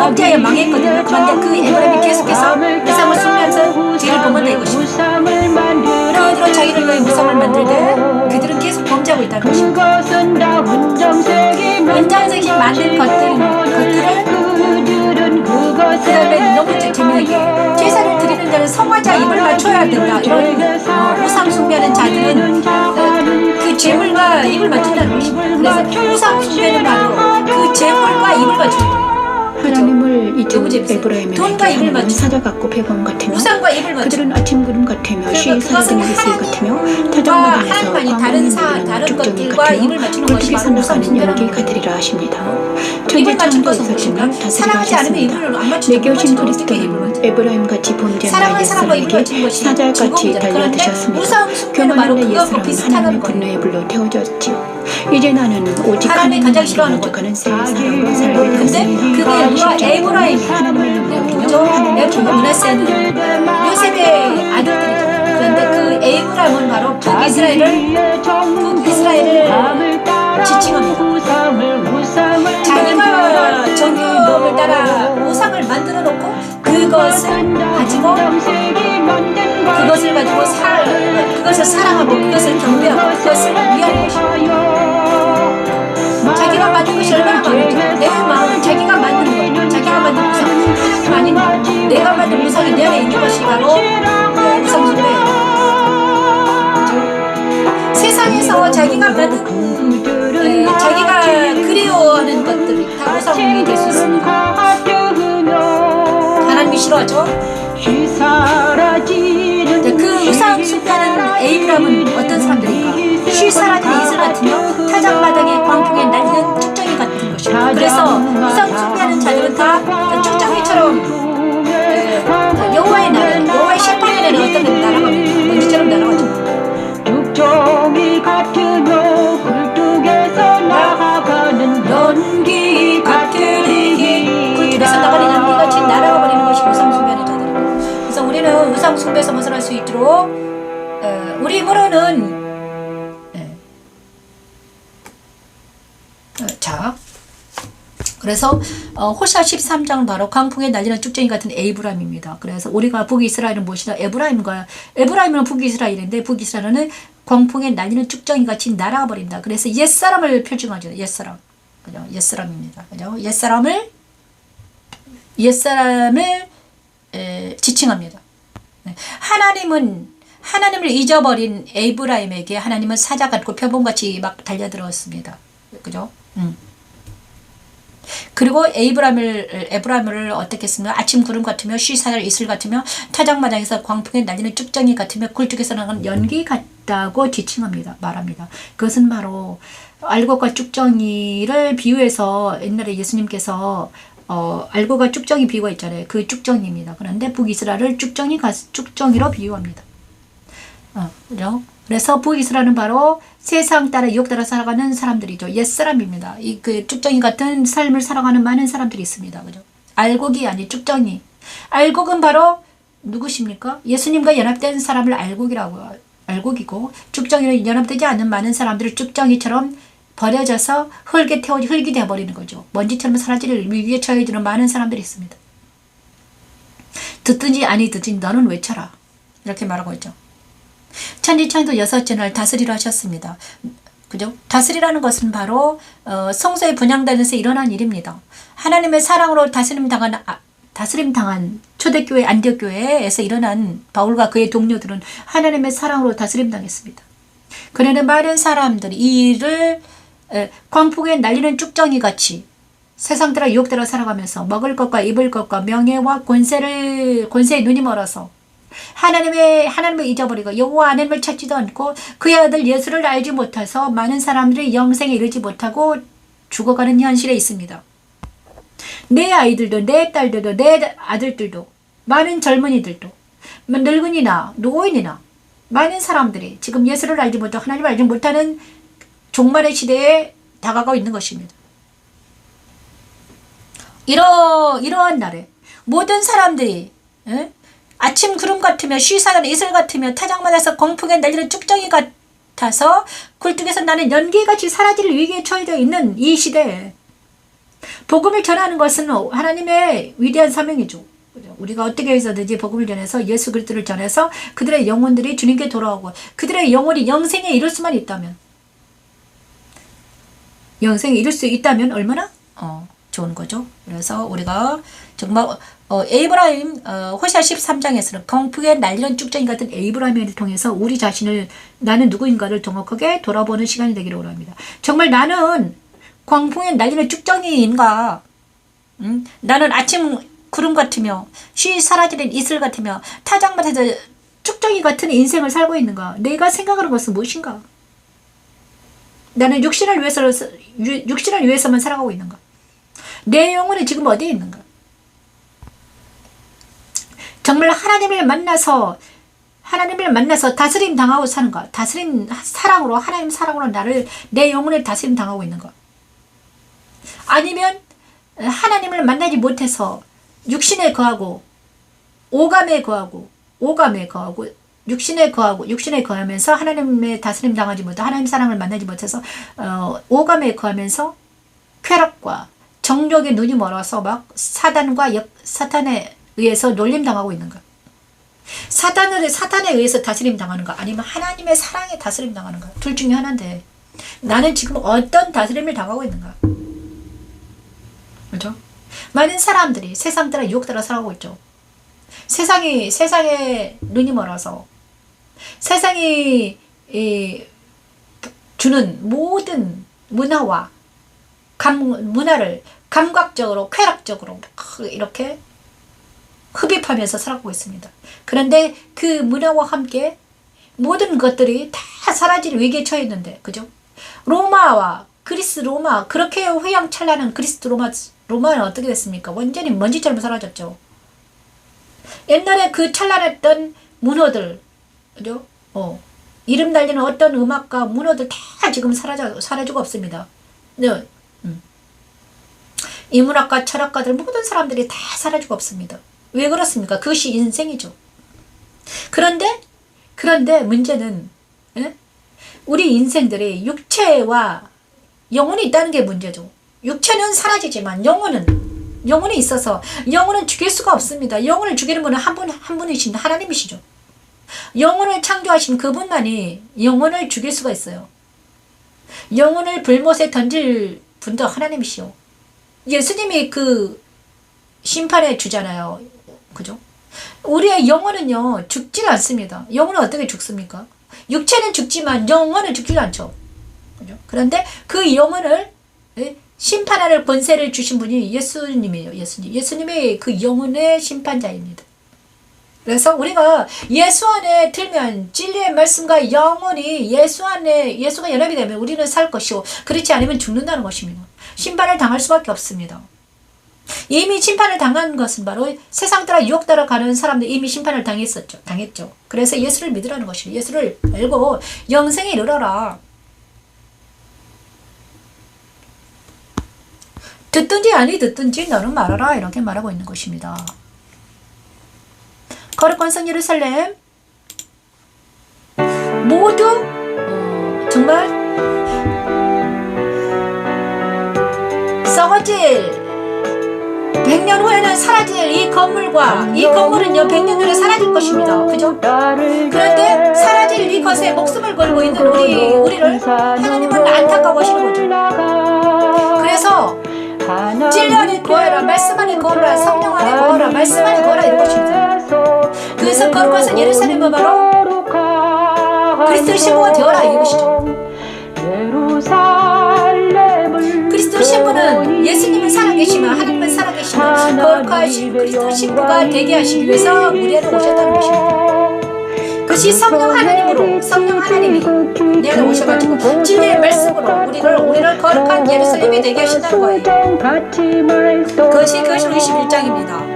범죄에 망했거든요. 그런데 그 에브라임이 계속해서 우상을 숭배하면서 뒤를 도망다 이것입니다. 그들은 자기를 위해 우상을 만들되 그들은 계속 범죄하고 있다는 것입니다. 은장색이 만든 것들을 그 다음에 너무 재미있는 게 제사를 드리는 자는 성화자 입을 맞춰야 된다. 이런 우상 숭배하는 자들은 그 제물과 입을 맞춘다는 것입니다. 그래서 우상 숭배는 바로 그 제물과 입을 맞춘다. 하나님을 잊은 너무 재밌어요. 에브라임에게 돈과 입을 하나님은 맞춘다. 사자 같고 뱀 같으며 우상과 입을 맞춘다. 그들은 아침 구름 같으며 쉬 사라지는 이슬 같으며 하나님과 타작마당에서 하나님만이 광명이 다른 쭉정이 것들과 같으며 입을 맞추는 것이 굴뚝에 바로 우상 선나가는 숭배라는 연기 거예요. 같으리라 하십니다. 입을 맞춘 천지창조 것은 있었지만 무엇인가? 다스리라 사랑하지 않으면 하셨습니다. 입을 안 맞추지 내게 오신 못하면 어떻게 입을 그리스도는 맞춰? 에브라임같이 범죄한 사랑하는 나의 사람과 입을 예수님에게 맞추는 것이 사자같이 즐거움이잖아. 그런데 달려드셨습니다. 우상 숭배는 바로 교만한 그거하고 옛사람은 비슷하다는 하나님의 거예요. 분노의 불로 태워졌지요. 이제 나는 오직 하나님이 가장 싫어하는 행복하는 새 사람으로 살게 근데 되었습니다. 그게 누가 에브라임이 하나님을 누구죠? 에브라임 문하세는 요셉의 아들들이죠. 그런데 그 에브라임은 바로 북이스라엘을 지칭합니다. 자기가 정욕을 따라 우상을 만들어 놓고 그것을 가지고 그것을 사랑하고 그것을 경배하고 그것을 위하는 것입니다. 자기가 만든 것이 얼마나 많은지 내 마음은 자기가 만든 것, 자기가 만든 우상, 하나님 아닌 내가 만든 우상이 내 안에 있는 것이 바로 우상 숭배예요. 세상에서 자기가 만든 자기가 그리워하는 것들이 다 우상이 될 수 있습니다. 하나님이 싫어하죠. 그 우상 숭배하는 에이브람은 어떤 사람들인가? 쉬 사라지는 이슬 같으며 타작마당에 광풍에 날리는 축정이 같은 것입니다. 그래서 우상 숭배하는 자들은 다 축정이처럼 여호와의 나라, 여호와의 심판에는 어떤 나라갑니다. 먼지처럼 날아가죠. 죽종이 같으며 굴뚝에서 나가는 연기 같으니 굴뚝에서 나가는 연기같이 날아가 버리는 것이 우상 숭배하는 자들입니다. 그래서 우리는 우상 숭배에서 벗어날 수 있도록 우리 힘으로는 자, 그래서 호시아 13장은 바로 광풍에 날리는 쭉정이 같은 에브라임입니다. 그래서 우리가 북이스라엘은 무엇이다? 에브라임은 북이스라엘인데 북이스라엘은 광풍에 날리는 쭉정이 같이 날아가 버린다. 그래서 옛사람을 표준하죠. 옛사람. 그죠? 옛사람입니다. 그죠? 옛사람을 지칭합니다. 하나님을 잊어버린 에브라임에게 하나님은 사자 같고 표범같이 막 달려들었습니다. 그죠? 그리고 에브라임을 어떻게 했습니까? 아침 구름 같으며 쉬사절 이슬 같으며 타작마당에서 광풍에 날리는 쭉정이 같으며 굴뚝에서 나가는 연기 같다고 지칭합니다. 말합니다. 그것은 바로 알곡과 쭉정이를 비유해서 옛날에 예수님께서 알곡과 쭉정이 비유가 있잖아요. 그 쭉정이입니다. 그런데 북이스라엘을 쭉정이로 비유합니다. 그죠? 그래서 북이스라엘은 바로 세상 따라 유혹 따라 살아가는 사람들이죠. 옛사람입니다. 그 쭉정이 같은 삶을 살아가는 많은 사람들이 있습니다. 그죠? 알곡이 아닌 쭉정이. 알곡은 바로 누구십니까? 예수님과 연합된 사람을 알곡이고 쭉정이는 연합되지 않는 많은 사람들을 쭉정이처럼 버려져서 흙이 되어버리는 거죠. 먼지처럼 사라질 위기에 처해지는 많은 사람들이 있습니다. 듣든지 아니 듣든지 너는 외쳐라. 이렇게 말하고 있죠. 천지창조 6째 날 다스리라 하셨습니다. 그죠? 다스리라는 것은 바로 성소에 분향되면서 일어난 일입니다. 하나님의 사랑으로 다스림 당한 초대교회 안디옥교회에서 일어난 바울과 그의 동료들은 하나님의 사랑으로 다스림 당했습니다. 그러는 많은 사람들이 이 일을 광풍에 날리는 쭉정이 같이 세상 따라 유혹대로 살아가면서 먹을 것과 입을 것과 명예와 권세에 눈이 멀어서 하나님을 잊어버리고 여호와 하나님을 찾지도 않고 그의 아들 예수를 알지 못해서 많은 사람들이 영생에 이르지 못하고 죽어가는 현실에 있습니다. 내 아이들도 내 딸들도 내 아들들도 많은 젊은이들도 늙은이나 노인이나 많은 사람들이 지금 예수를 알지 못하고 하나님을 알지 못하는 종말의 시대에 다가가고 있는 것입니다. 이러한 날에 모든 사람들이 아침 구름 같으며 쉬사는 이슬 같으며 타작마당에서 광풍에 날리는 쭉정이 같아서 굴뚝에서 나는 연기같이 사라질 위기에 처해져 있는 이 시대에 복음을 전하는 것은 하나님의 위대한 사명이죠. 우리가 어떻게 해서든지 복음을 전해서 예수 그리스도를 전해서 그들의 영혼들이 주님께 돌아오고 그들의 영혼이 영생에 이룰 수만 있다면, 영생에 이룰 수 있다면 얼마나 좋은 거죠. 그래서 우리가 정말 에이브라임 호시아 13장에서는 광풍에 날리는 쭉정이 같은 에이브라임을 통해서 우리 자신을, 나는 누구인가를 정확하게 돌아보는 시간이 되기를 원합니다. 정말 나는 광풍에 날리는 쭉정이인가? 나는 아침 구름 같으며 쉬 사라지는 이슬 같으며 타작마에서 쭉정이 같은 인생을 살고 있는가? 내가 생각하는 것은 무엇인가? 나는 육신을 위해서만 살아가고 있는가? 내 영혼이 지금 어디에 있는가? 정말 하나님을 만나서 다스림 당하고 사는가? 다스림 사랑으로, 하나님 사랑으로 내 영혼을 다스림 당하고 있는가? 아니면 하나님을 만나지 못해서 육신에 거하고 오감에 거하고 육신에 거하면서 하나님의 다스림 당하지 못해, 하나님 사랑을 만나지 못해서 오감에 거하면서 쾌락과 정욕의 눈이 멀어서 막 사탄에 의해서 놀림 당하고 있는가? 사탄에 의해서 다스림 당하는가? 아니면 하나님의 사랑에 다스림 당하는가? 둘 중에 하나인데 나는 지금 어떤 다스림을 당하고 있는가? 그렇죠? 많은 사람들이 세상 따라 유혹 따라 살아가고 있죠. 세상에 눈이 멀어서 세상이 주는 모든 문화를 감각적으로, 쾌락적으로 이렇게 흡입하면서 살아가고 있습니다. 그런데 그 문화와 함께 모든 것들이 다 사라질 위기에 처해 있는데, 그죠? 그리스 로마, 그렇게 휘황찬란한 그리스 로마는 어떻게 됐습니까? 완전히 먼지처럼 사라졌죠. 옛날에 그 찬란했던 문화들, 그죠? 이름 날리는 어떤 음악가, 문화들 다 지금 사라지고 없습니다. 네. 인문학과, 철학가들, 모든 사람들이 다 사라지고 없습니다. 왜 그렇습니까? 그것이 인생이죠. 그런데 문제는, 우리 인생들이 육체와 영혼이 있다는 게 문제죠. 육체는 사라지지만 영혼이 있어서 영혼은 죽일 수가 없습니다. 영혼을 죽이는 분은 한 분이신 하나님이시죠. 영혼을 창조하신 그분만이 영혼을 죽일 수가 있어요. 영혼을 불못에 던질 분도 하나님이시요. 예수님이 그 심판의 주잖아요. 그죠? 우리의 영혼은요, 죽지는 않습니다. 영혼은 어떻게 죽습니까? 육체는 죽지만 영혼은 죽지 않죠. 그죠? 그런데 그 영혼을 심판할 권세를 주신 분이 예수님이에요. 예수님이 그 영혼의 심판자입니다. 그래서 우리가 예수 안에 들면 진리의 말씀과 영혼이 예수가 연합이 되면 우리는 살 것이고, 그렇지 않으면 죽는다는 것입니다. 심판을 당할 수밖에 없습니다. 이미 심판을 당한 것은 바로 세상 따라 유혹 따라 가는 사람들 이미 심판을 당했죠. 그래서 예수를 믿으라는 것이에요. 예수를 알고 영생에 이르러라. 듣든지 아니 듣든지 너는 말하라, 이렇게 말하고 있는 것입니다. 거룩한 성 예루살렘 모두 정말 썩어질, 100년 후에는 사라질 이 건물과 이 건물은요 100년 후에 사라질 것입니다. 그죠? 그런데 사라질 이것에 목숨을 걸고 있는 우리를 하나님은 안타까워하시는 거죠. 그래서 진리 안에 거하라, 말씀 안에 거하라, 성령 안에 거하라, 말씀 안에 거하라, 이런 것입니다. 그래서 거룩한 성 예루살렘은 바로 그리스도의 신부가 되어라, 이것이죠. 그리스도 신부는 예수님은 살아계시면, 하나님은 살아계시면 거룩하신 그리스도 신부가 되게 하시기 위해서 우리에게 오셨다는 것입니다. 그것이 성령 하나님이 내 안에 오셔가지고 진리의 말씀으로 우리를 거룩한 예루살렘이 되게 하신다는 거예요. 그것이 21장입니다.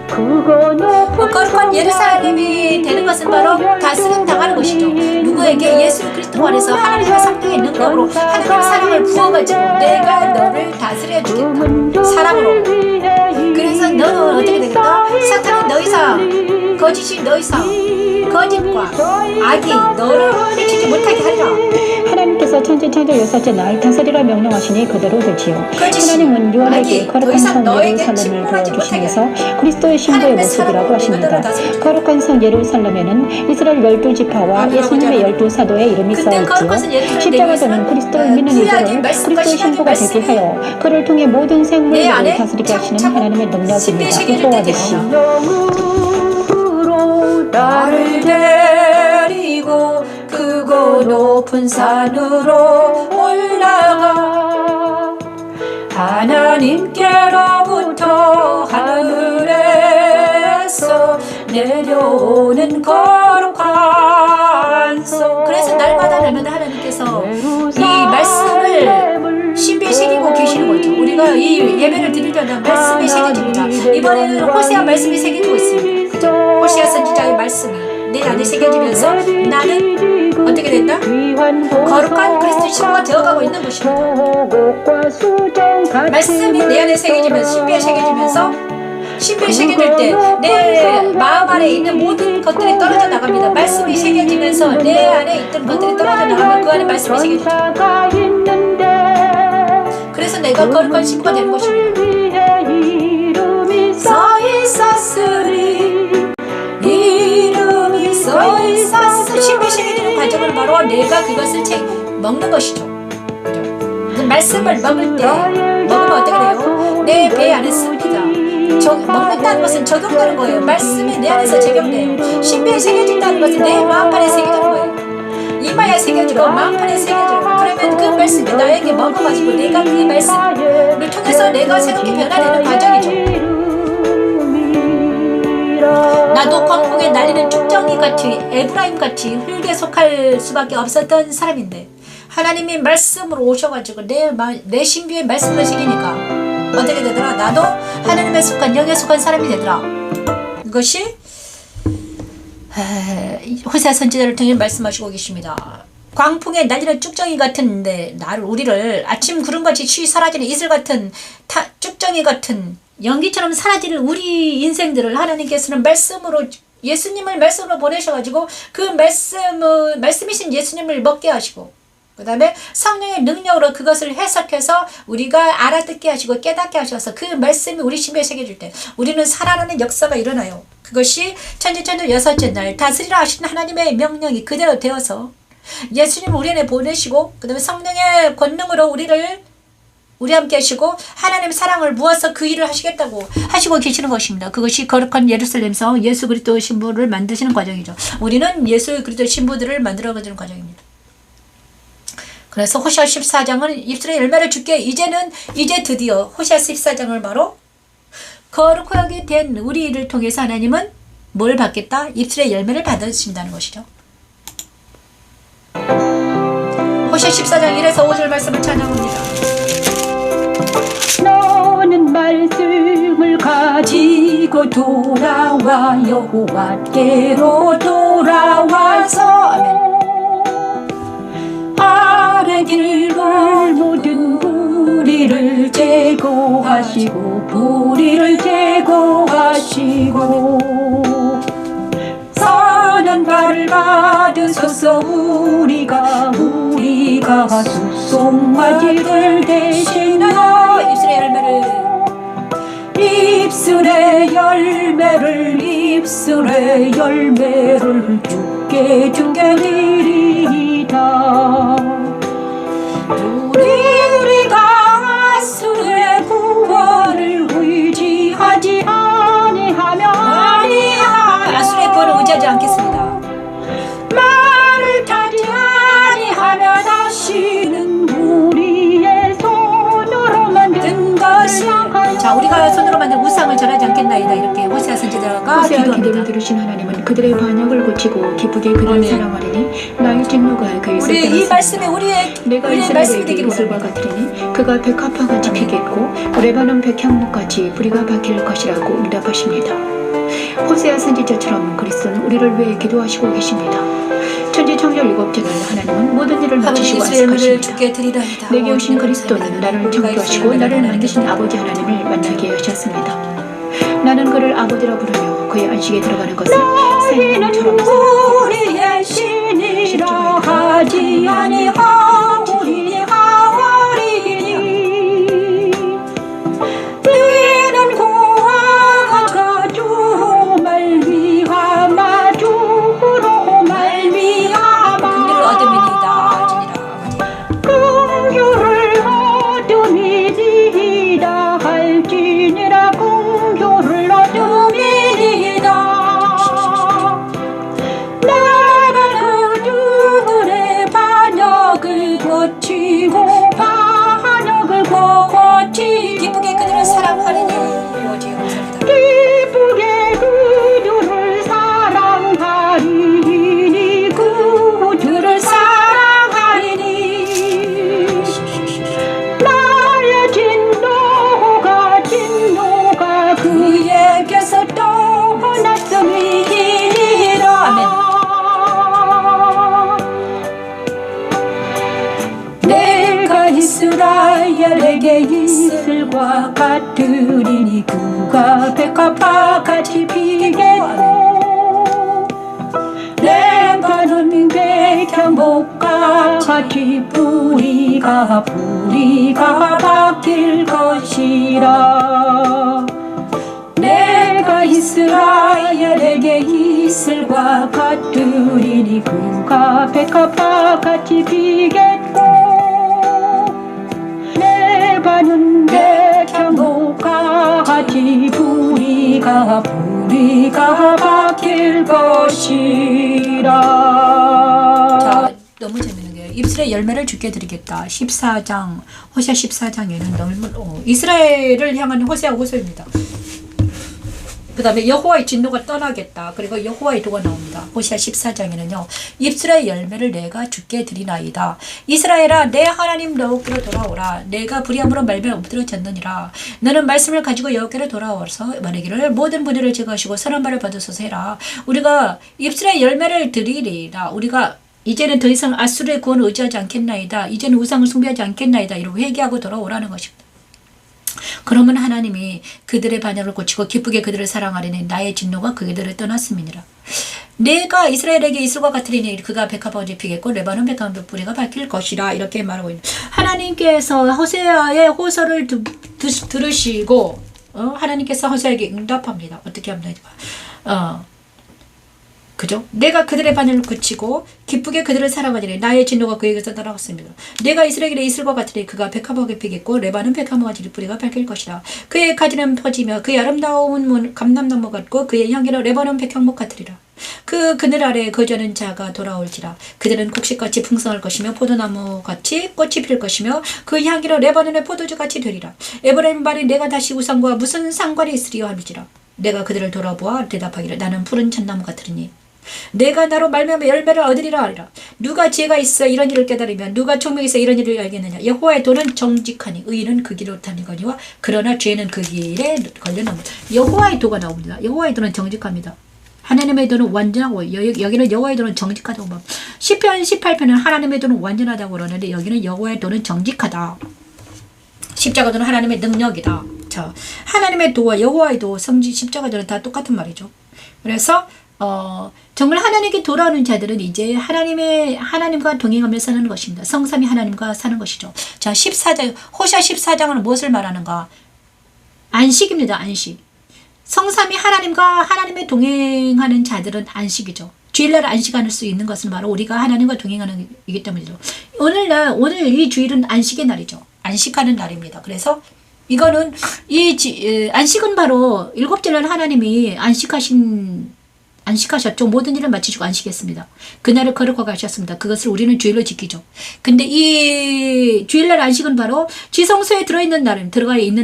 거룩한 예루살렘이 되는 것은 바로 다스림 당하는 것이죠. 누구에게? 예수 그리스도 안에서 하나님의 성령의 능력으로 하나님의 사랑을 부어가지고 내가 너를 다스려 주겠다. 사랑으로. 그래서 너는 어떻게 되겠다? 사탄은 더 이상 거짓이 더 이상 거짓과 악이 너를 해치지 못하게 하리라. 하나님께서 천지창조 여섯째 날 다스리라 명령하시니 그대로 되지요. 거짓이 하나님은 유언에게 악이 더 거룩한 이상 성 너에게 예루살렘을 침몰하지 보여주시면서 그리스도의 신부의 하나님의 모습이라고 사랑으로 하십니다. 너희들을 다스리라. 거룩한 성 예루살렘에는 이스라엘 12지파와 아멘. 예수님의 12사도의 이름이 근데 거룩한 성 써있지요. 예루살렘 십자가에는 그리스도를 믿는 구약의 이들을 말씀과 그리스도의 신부가 신약의 되게 말씀이 하여 그를 통해 모든 내 생물들을 안에 다스리게 하시는 차곡차곡 하나님의 능력입니다. 신비시계를 여호와 되게 계시 나를 데리고 크고 높은 산으로 올라가 하나님께로부터 하늘에서 내려오는 거룩한 성. 그래서 날마다 하나님께서 이 말씀을 신비에 새기고 계시는 거죠. 우리가 이 예배를 드리려면 말씀이 새겨집니다. 이번에는 호세아 말씀이 새겨지고 있습니다. 그죠? 호세아 선지자의 말씀이 내 안에 새겨지면서 나는 어떻게 된다? 거룩한 그리스도 신부가 되어가고 있는 것입니다. 말씀이 내 안에 새겨지면서 신비에 새겨지면서 신비에 새겨질 때 내 마음 안에 있는 모든 것들이 떨어져 나갑니다. 말씀이 새겨지면서 내 안에 있던 것들이 떨어져 나가면 그 안에 말씀이 새겨지죠. 그래서 내가 거룩한 신부가 되는 것입니다. 써 있었으리 이름이 써 있었으리 신비 새겨지는 과정을 바로 내가 그것을 먹는 것이죠. 말씀을 먹을 때 먹으면 어떻게 돼요? 내 배 안에 씁니다. 먹는다는 것은 적용되는 거예요. 말씀이 내 안에서 적용돼요. 신비에 새겨진다는 것은 내 마음판에 새겨지는 거예요. 이마에 새겨지고 마음판에 새겨져요. 그러면 그 말씀이 나에게 먹어가지고 내가 그 말씀을 통해서 내가 새롭게 변화되는 과정이죠. 나도 광풍에 날리는 쭉정이같이 에브라임같이 흙에 속할 수밖에 없었던 사람인데 하나님이 말씀으로 오셔가지고 내 신비의 말씀을 새기니까 어떻게 되더라? 나도 하나님의 속한 영에 속한 사람이 되더라. 이것이 호세아 선지자를 통해 말씀하시고 계십니다. 광풍에 날리는 쭉정이 같은데 우리를 아침 구름같이 쉬 사라지는 이슬 같은 쭉정이 같은 연기처럼 사라지는 우리 인생들을 하나님께서는 말씀으로 예수님을 말씀으로 보내셔가지고 그 말씀이신 예수님을 먹게 하시고 그 다음에 성령의 능력으로 그것을 해석해서 우리가 알아듣게 하시고 깨닫게 하셔서 그 말씀이 우리 심에 새겨질 때 우리는 살아나는 역사가 일어나요. 그것이 천지천주 여섯째 날 다스리라 하시는 하나님의 명령이 그대로 되어서 예수님을 우리 안에 보내시고 그 다음에 성령의 권능으로 우리 함께 하시고 하나님의 사랑을 부어서 그 일을 하시겠다고 하시고 계시는 것입니다. 그것이 거룩한 예루살렘성 예수 그리스도 신부를 만드시는 과정이죠. 우리는 예수 그리스도 신부들을 만들어가는 과정입니다. 그래서 호시아 14장은 입술의 열매를 줄게 이제 드디어 호시아 14장을 바로 거룩하게 된 우리를 통해서 하나님은 뭘 받겠다? 입술의 열매를 받으신다는 것이죠. 호시아 14장 1에서 5절 말씀을 찬양합니다. 너는 말씀을 가지고 돌아와 여호와께로 돌아와서 아멘. 아래 길을 모든 불의를 제거하시고 선한 발을 받으소서 우리가 수송아지들 되시나 입술의 열매를 주께 드리이다. 우리가 술의 구원을 의지하지 아니하면 술의 구원을 의지하지 않겠습니다. 말을 타지 아니하면 다시는 우리의 손으로 만든 것이 자, 우리가 손으로 만든 우상을 절하지 않겠나이다. 이렇게 호세아 선지자가 기도합니다. 기도를 들으신 하나님은 그들의 반역을 고치고 기쁘게 그를 사랑하리니 나의 진노가 그의 우리 이 말씀이 우리의 말씀이 되기를 이슬과 같으리니 그가 백합화가 지키겠고 레바논 백향목같이 뿌리가 박힐 것이라고 응답하십니다. 호세아 선지자처럼 그리스도는 우리를 위해 기도하시고 계십니다. 천지창조 7째 날 하나님은 모든 일을 마치시고 안식하십니다. 내게 오신 그리스도는 나를 창조하시고 나를 만드신 아버지 하나님을 만나게 하셨습니다. 나는 그를 아버지라 부르며 그의 안식에 들어가는 것은 생명처럼 우리의 신이라 하지 아니하오리니 하오리니 이는 구하가 자주 말미암아 주로 말미암아 긍휼을 얻음이니이다. 긍휼을 얻음이니이다 할지니라 긍휼을 얻음이니이다 내가 그들의 반역을 고치고 반역을 고치고 기쁘게 그들을 사랑하리니. 오직 감사합니다. 기쁘게 그들을 사랑하리니 그들을 사랑하리니 나의 진노가 그에게서 떠났음이니라 내가 이스라엘에게 이슬과 같으리니 그가 백합화 같이 피겠고 레바논 백향목과 같이 뿌리가 바뀔 것이라 내가 이스라엘에게 이슬과 같으리니 그가 백합화 같이 피겠고 레바논 백향목과 같이 뿌리가 바뀔 것이라 자, 너무 재밌는 게 입술의 열매를 주게 드리겠다. 14장 호세아 14장에는 너무 이스라엘을 향한 호세아 호소입니다. 그 다음에 여호와의 진노가 떠나겠다. 그리고 여호와의 도가 나옵니다. 호세아 14장에는요. 입술의 열매를 내가 주게 드리나이다. 이스라엘아 내 하나님 여호와께로 돌아오라. 내가 불의함으로 말며 엎드러졌느니라. 너는 말씀을 가지고 여호와께로 돌아와서 말하기를 모든 분들을 제거하시고 선한 말을 받으소서 해라. 우리가 입술의 열매를 드리리라. 우리가 이제는 더 이상 아수르의 구원을 의지하지 않겠나이다. 이제는 우상을 숭배하지 않겠나이다. 이러고 회개하고 돌아오라는 것입니다. 그러면 하나님이 그들의 반역을 고치고 기쁘게 그들을 사랑하리니 나의 진노가 그들을 떠났음이니라. 내가 이스라엘에게 이슬과 같으리니 그가 백합화를 피겠고 레바논 백합 뿌리가 밝힐 것이라. 이렇게 말하고 있는 하나님께서 호세아의 호소를 들으시고 하나님께서 호세아에게 응답합니다. 어떻게 합니까? 그죠? 내가 그들의 반역을 고치고 기쁘게 그들을 사랑하리니 나의 진노가 그에게서 떠나갔습니다. 내가 이스라엘의 이슬과 같으니 그가 백합화에 피겠고 레바논 백합화가 뿌리가 밝힐 것이라. 그의 가지는 퍼지며 그의 아름다운 감람나무 같고 그의 향기는 레바논 백향목 같으리라. 그 그늘 아래에 거주하는 자가 돌아올지라. 그들은 곡식같이 풍성할 것이며 포도나무같이 꽃이 필 것이며 그 향기는 레바논의 포도주같이 되리라. 에브라임 말이 내가 다시 우상과 무슨 상관이 있으리요 하미지라. 내가 그들을 돌아보아 대답하기를 나는 푸른 잣나무 같으리니 내가 나로 말미암아 열매를 얻으리라 하리라. 누가 지혜가 있어 이런 일을 깨달으면 누가 총명이 있어 이런 일을 알겠느냐. 여호와의 도는 정직하니 의인은 그 길로 다니거니와 그러나 죄는 그 길에 걸려 넘는다. 여호와의 도가 나옵니다. 여호와의 도는 정직합니다. 하나님의 도는 완전하고 여기는 여호와의 도는 정직하다고 말. 시편 18편은 하나님의 도는 완전하다고 그러는데 여기는 여호와의 도는 정직하다. 십자가 도는 하나님의 능력이다. 자, 하나님의 도와 여호와의 도, 십자가 도는 다 똑같은 말이죠. 그래서 정말 하나님께 돌아오는 자들은 이제 하나님과 동행하며 사는 것입니다. 성삼위 하나님과 사는 것이죠. 자, 14장, 호시아 14장은 무엇을 말하는가? 안식입니다. 안식. 성삼위 하나님과 하나님의 동행하는 자들은 안식이죠. 주일날 안식할 수 있는 것은 바로 우리가 하나님과 동행하는 이기 때문이죠. 오늘 이 주일은 안식의 날이죠. 안식하는 날입니다. 그래서 이거는 안식은 바로 일곱째는 하나님이 안식하셨죠. 모든 일을 마치시고 안식했습니다. 그날을 거룩하게 가셨습니다. 그것을 우리는 주일로 지키죠. 근데 이 주일날 안식은 바로 지성소에 들어가 있는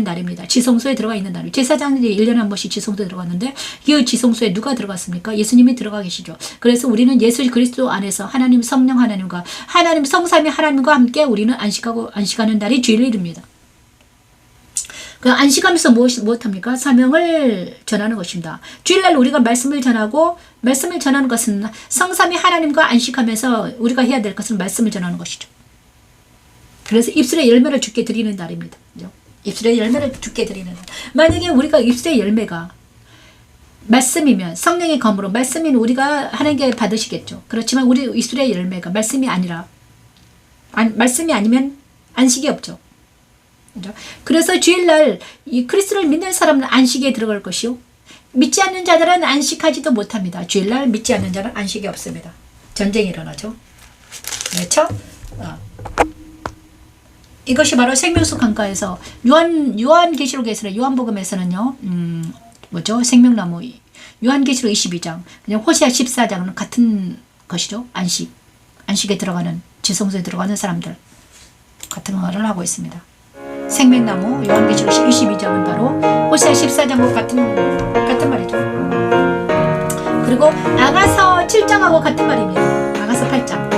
날입니다. 지성소에 들어가 있는 날. 제사장들이 1년에 한 번씩 지성소에 들어갔는데 이 지성소에 누가 들어갔습니까? 예수님이 들어가 계시죠. 그래서 우리는 예수 그리스도 안에서 하나님 성령 하나님과 하나님 성삼위 하나님과 함께 우리는 안식하는 날이 주일입니다. 그 안식하면서 무엇합니까? 사명을 전하는 것입니다. 주일날 우리가 말씀을 전하는 것은 성삼위 하나님과 안식하면서 우리가 해야 될 것은 말씀을 전하는 것이죠. 그래서 입술의 열매를 주께 드리는 날입니다. 그죠? 입술의 열매를 주께 드리는 날. 만약에 우리가 입술의 열매가 말씀이면 성령의 검으로 말씀인 우리가 하나님께 받으시겠죠. 그렇지만 우리 이스라엘 열매가 말씀이 아니라 말씀이 아니면 안식이 없죠. 그렇죠? 그래서 주일날 이 그리스도를 믿는 사람은 안식에 들어갈 것이요 믿지 않는 자들은 안식하지도 못합니다. 주일날 믿지 않는 자는 안식이 없습니다. 전쟁이 일어나죠. 그렇죠? 이것이 바로 생명수 강가에서 요한계시록에서는 요한복음에서는요. 뭐죠? 생명나무 요한계시록 22장 그냥 호시아 14장은 같은 것이죠. 안식에 들어가는 지성소에 들어가는 사람들 같은 말을 하고 있습니다. 생명나무 요한계시록 22장은 바로 호시아 14장과 같은 말이죠. 그리고 아가서 7장하고 같은 말입니다. 아가서 8장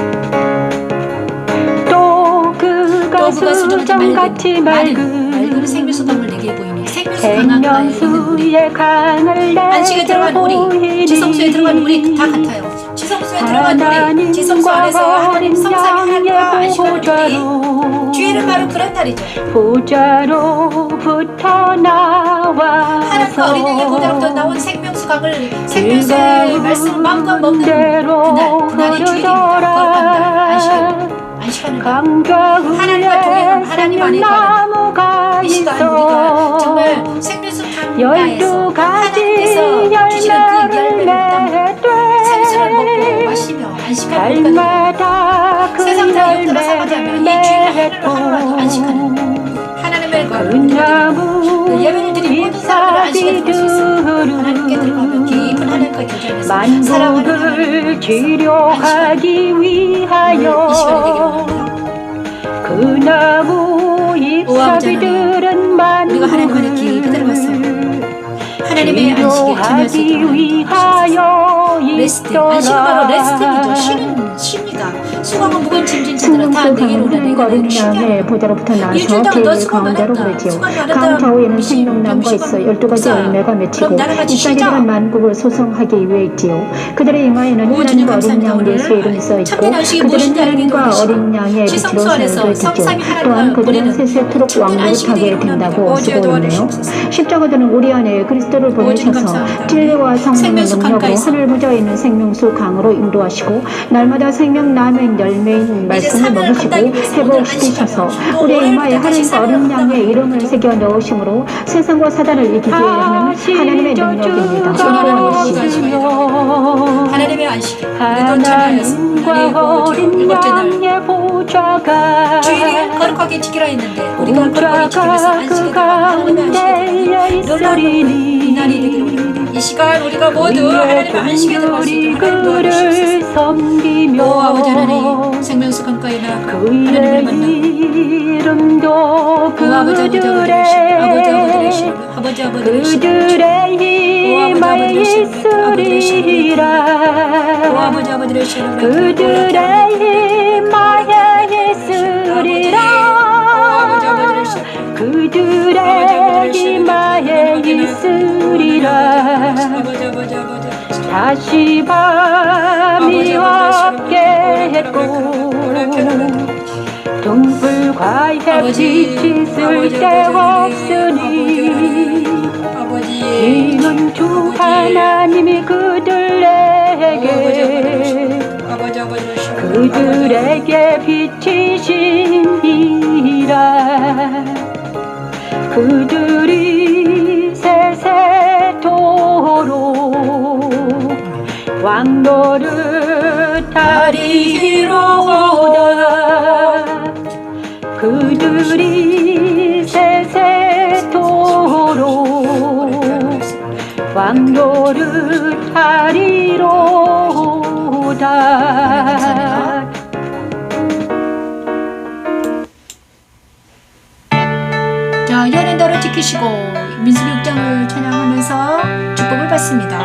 또 그가 수정같이 맑은 생명수 강을 내게 보이니 생명수 강가에 있는 우리 안식에 들어간 우리 지성소에 들어간 우리 다 같아요. 지성소에 들어간 우리 지성소 안에서 하나님 성삼위 하나님과 안식하는 우리 주일은 바로 그런 날이죠. 보좌로부터 나와서 하나님과 어린양의 보좌로부터 나온 생명수 강을 생명수의 말씀을 마음껏 먹는 그날이 주일입니다. 거룩한 날 안식하는 날 하나님과 동행한 하나님 안에 거하는 이 시간 우리가 정말 생명수 강가에서 하나님께서 주시는 그 열매를 생수를 먹고 마시며 안식하는 우리가 세상 다 열매가 사과하며 이 주일을 하루라도 안식하는 하나님의 그 예배를 드린 모든 사람들을 안식에 들어갈 수 있습니다. 하나님께 들어가며 깊은 하나님과 교제하면서 사랑하는 만국을 치료하기 위하여 이 시간이 되기를 원합니다. 그 나무 잎사귀들은 우리가 하나님 안에 깊이 들어갔어요. 하나님의 안식에 참여할 수 있도록 하나님 레스트, 안식은 바로 레스트이죠. 쉽니다. 수고하고 무거운 짐진 자들아 다 내게로 오라. 내가 너희를 쉬게 하리라. 보좌로부터 나서 일주일 동안 너 계획 수고 가운데로 많았다. 그러지요. 수고 많았다. 강 좌우에는 생명나무가 있어 12가지 열매가 맺히고 그럼 나랑 같이 잎사귀들은 쉬자. 만국을 소성하게 위해 있지요. 그들의 이마에는 오, 주님 하나님과 어린 감사합니다. 양 오늘 예수의 이름이 써있고 참된 안식이 그들은 무엇인지 알게 하나님과 되시고 어린 양의 지성소 빛으로 안에서 살고 있죠. 성삼위 하나님과 또한 그들은 우리는 세세토록 참된 안식이 왕노릇하게 되기를 된다고 원합니다. 쓰고 있네요. 도와주시옵소서. 십자가들은 우리 안에 그리스도를 주님 보내셔서 감사합니다. 진리와 성령의 생명수 능력으로 강가에서 하늘 부자에 있는 생명수 강으로 인도하시고 날마다 생명나무인 열매인 말씀을 사명을 먹이시고 감당하기 위해서 회복시키셔서 오늘 안식하며 우리의 또 이마에 오늘부터 다시 하나님과 어린 사명을 양의 이름을 새겨 넣으심으로 세상과 사단을 이기게 하는 하나님의 능력입니다. 하나님의 안식에 우리도 참여하였습니다. 하나님과 어린 일곱째 날 양의 보좌가 주일을 거룩하게 지키라 했는데 우리가 거룩하게 지키면서 안식에 들어가 하나님의 안식에 들어가 놀라운 이 날이 되기를 원합니다. 이 시간 우리가 모두 하나님의 안식에 들어갈 수 있도록 하나님 도와주시옵소서. 오 아버지 하나님 생명수 강가에 나아가 하나님을 만나고 이름도 오 아버지 그들의 이마에 있으리라 오 아버지 아버지를 시로 그들의 이마에 있으리라 그들의 이마에 있으리라 다시 밤이 없게 했고 등불과 햇빛이 쓸데없으니 이는 주 하나님이 그들에게 비치심이라 그들이 세세토록 왕노릇하리로다 그들이 세세토록 왕노릇하리로다 자, 연인 너를 지키시고 민수기 6장을 찬양하면서 축복을 받습니다.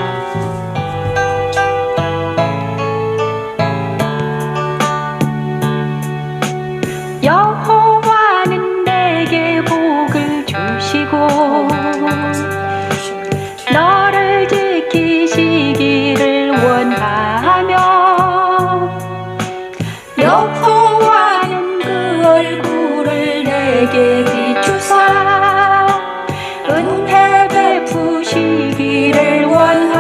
여호와는 내게 복을 주시고 너를 지키시기를 원하며 여호와는 그 얼굴을 내게 비추사 은혜 베푸시기를 원하며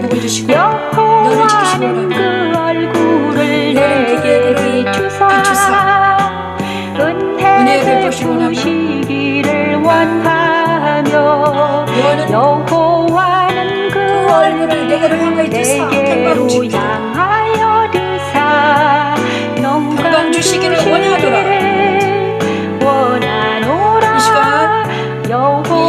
복을 주시고 너를 지키시고 여호와는 그 원하노라. 얼굴을 너는 그 내게 얼굴을 비추사 은혜를 베푸시기를 원하며 너는 여호와는 그 그 얼굴을 내게로 향하여 드사 평강 내게로 주시기를 향하여 드사 평강 주시기를 원하노라. 원하노라. 이 시간 이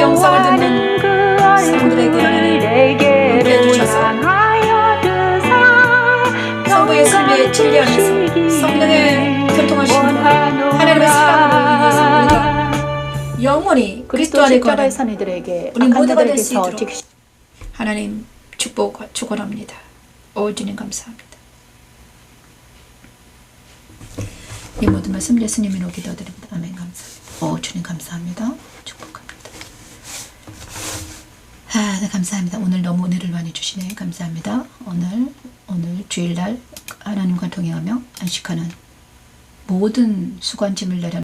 영상을 듣는 그 성도들에게 얼굴을 하나님 내게로 함께해 주셔서 향하여 드사 성부 예수님의 진리 안에서 성령의 교통하심으로 하나님의 사랑으로 인해서 우리가 영원히 그리스도 그리스도 안에 십자가의 거하는 사내들에게 우리 악한 모두가 될 수 자들에게서 있도록 지키시 하나님 축복합니다. 오 주님 감사합니다. 이 모든 말씀 예수님으로 기도드립니다. 아멘. 감사합니다. 오 주님 감사합니다. 축복합니다. 네, 감사합니다. 오늘 너무 은혜를 많이 주시네. 감사합니다. 오늘 주일날 하나님과 동행하며 안식하는 모든 수고한 짐을 내려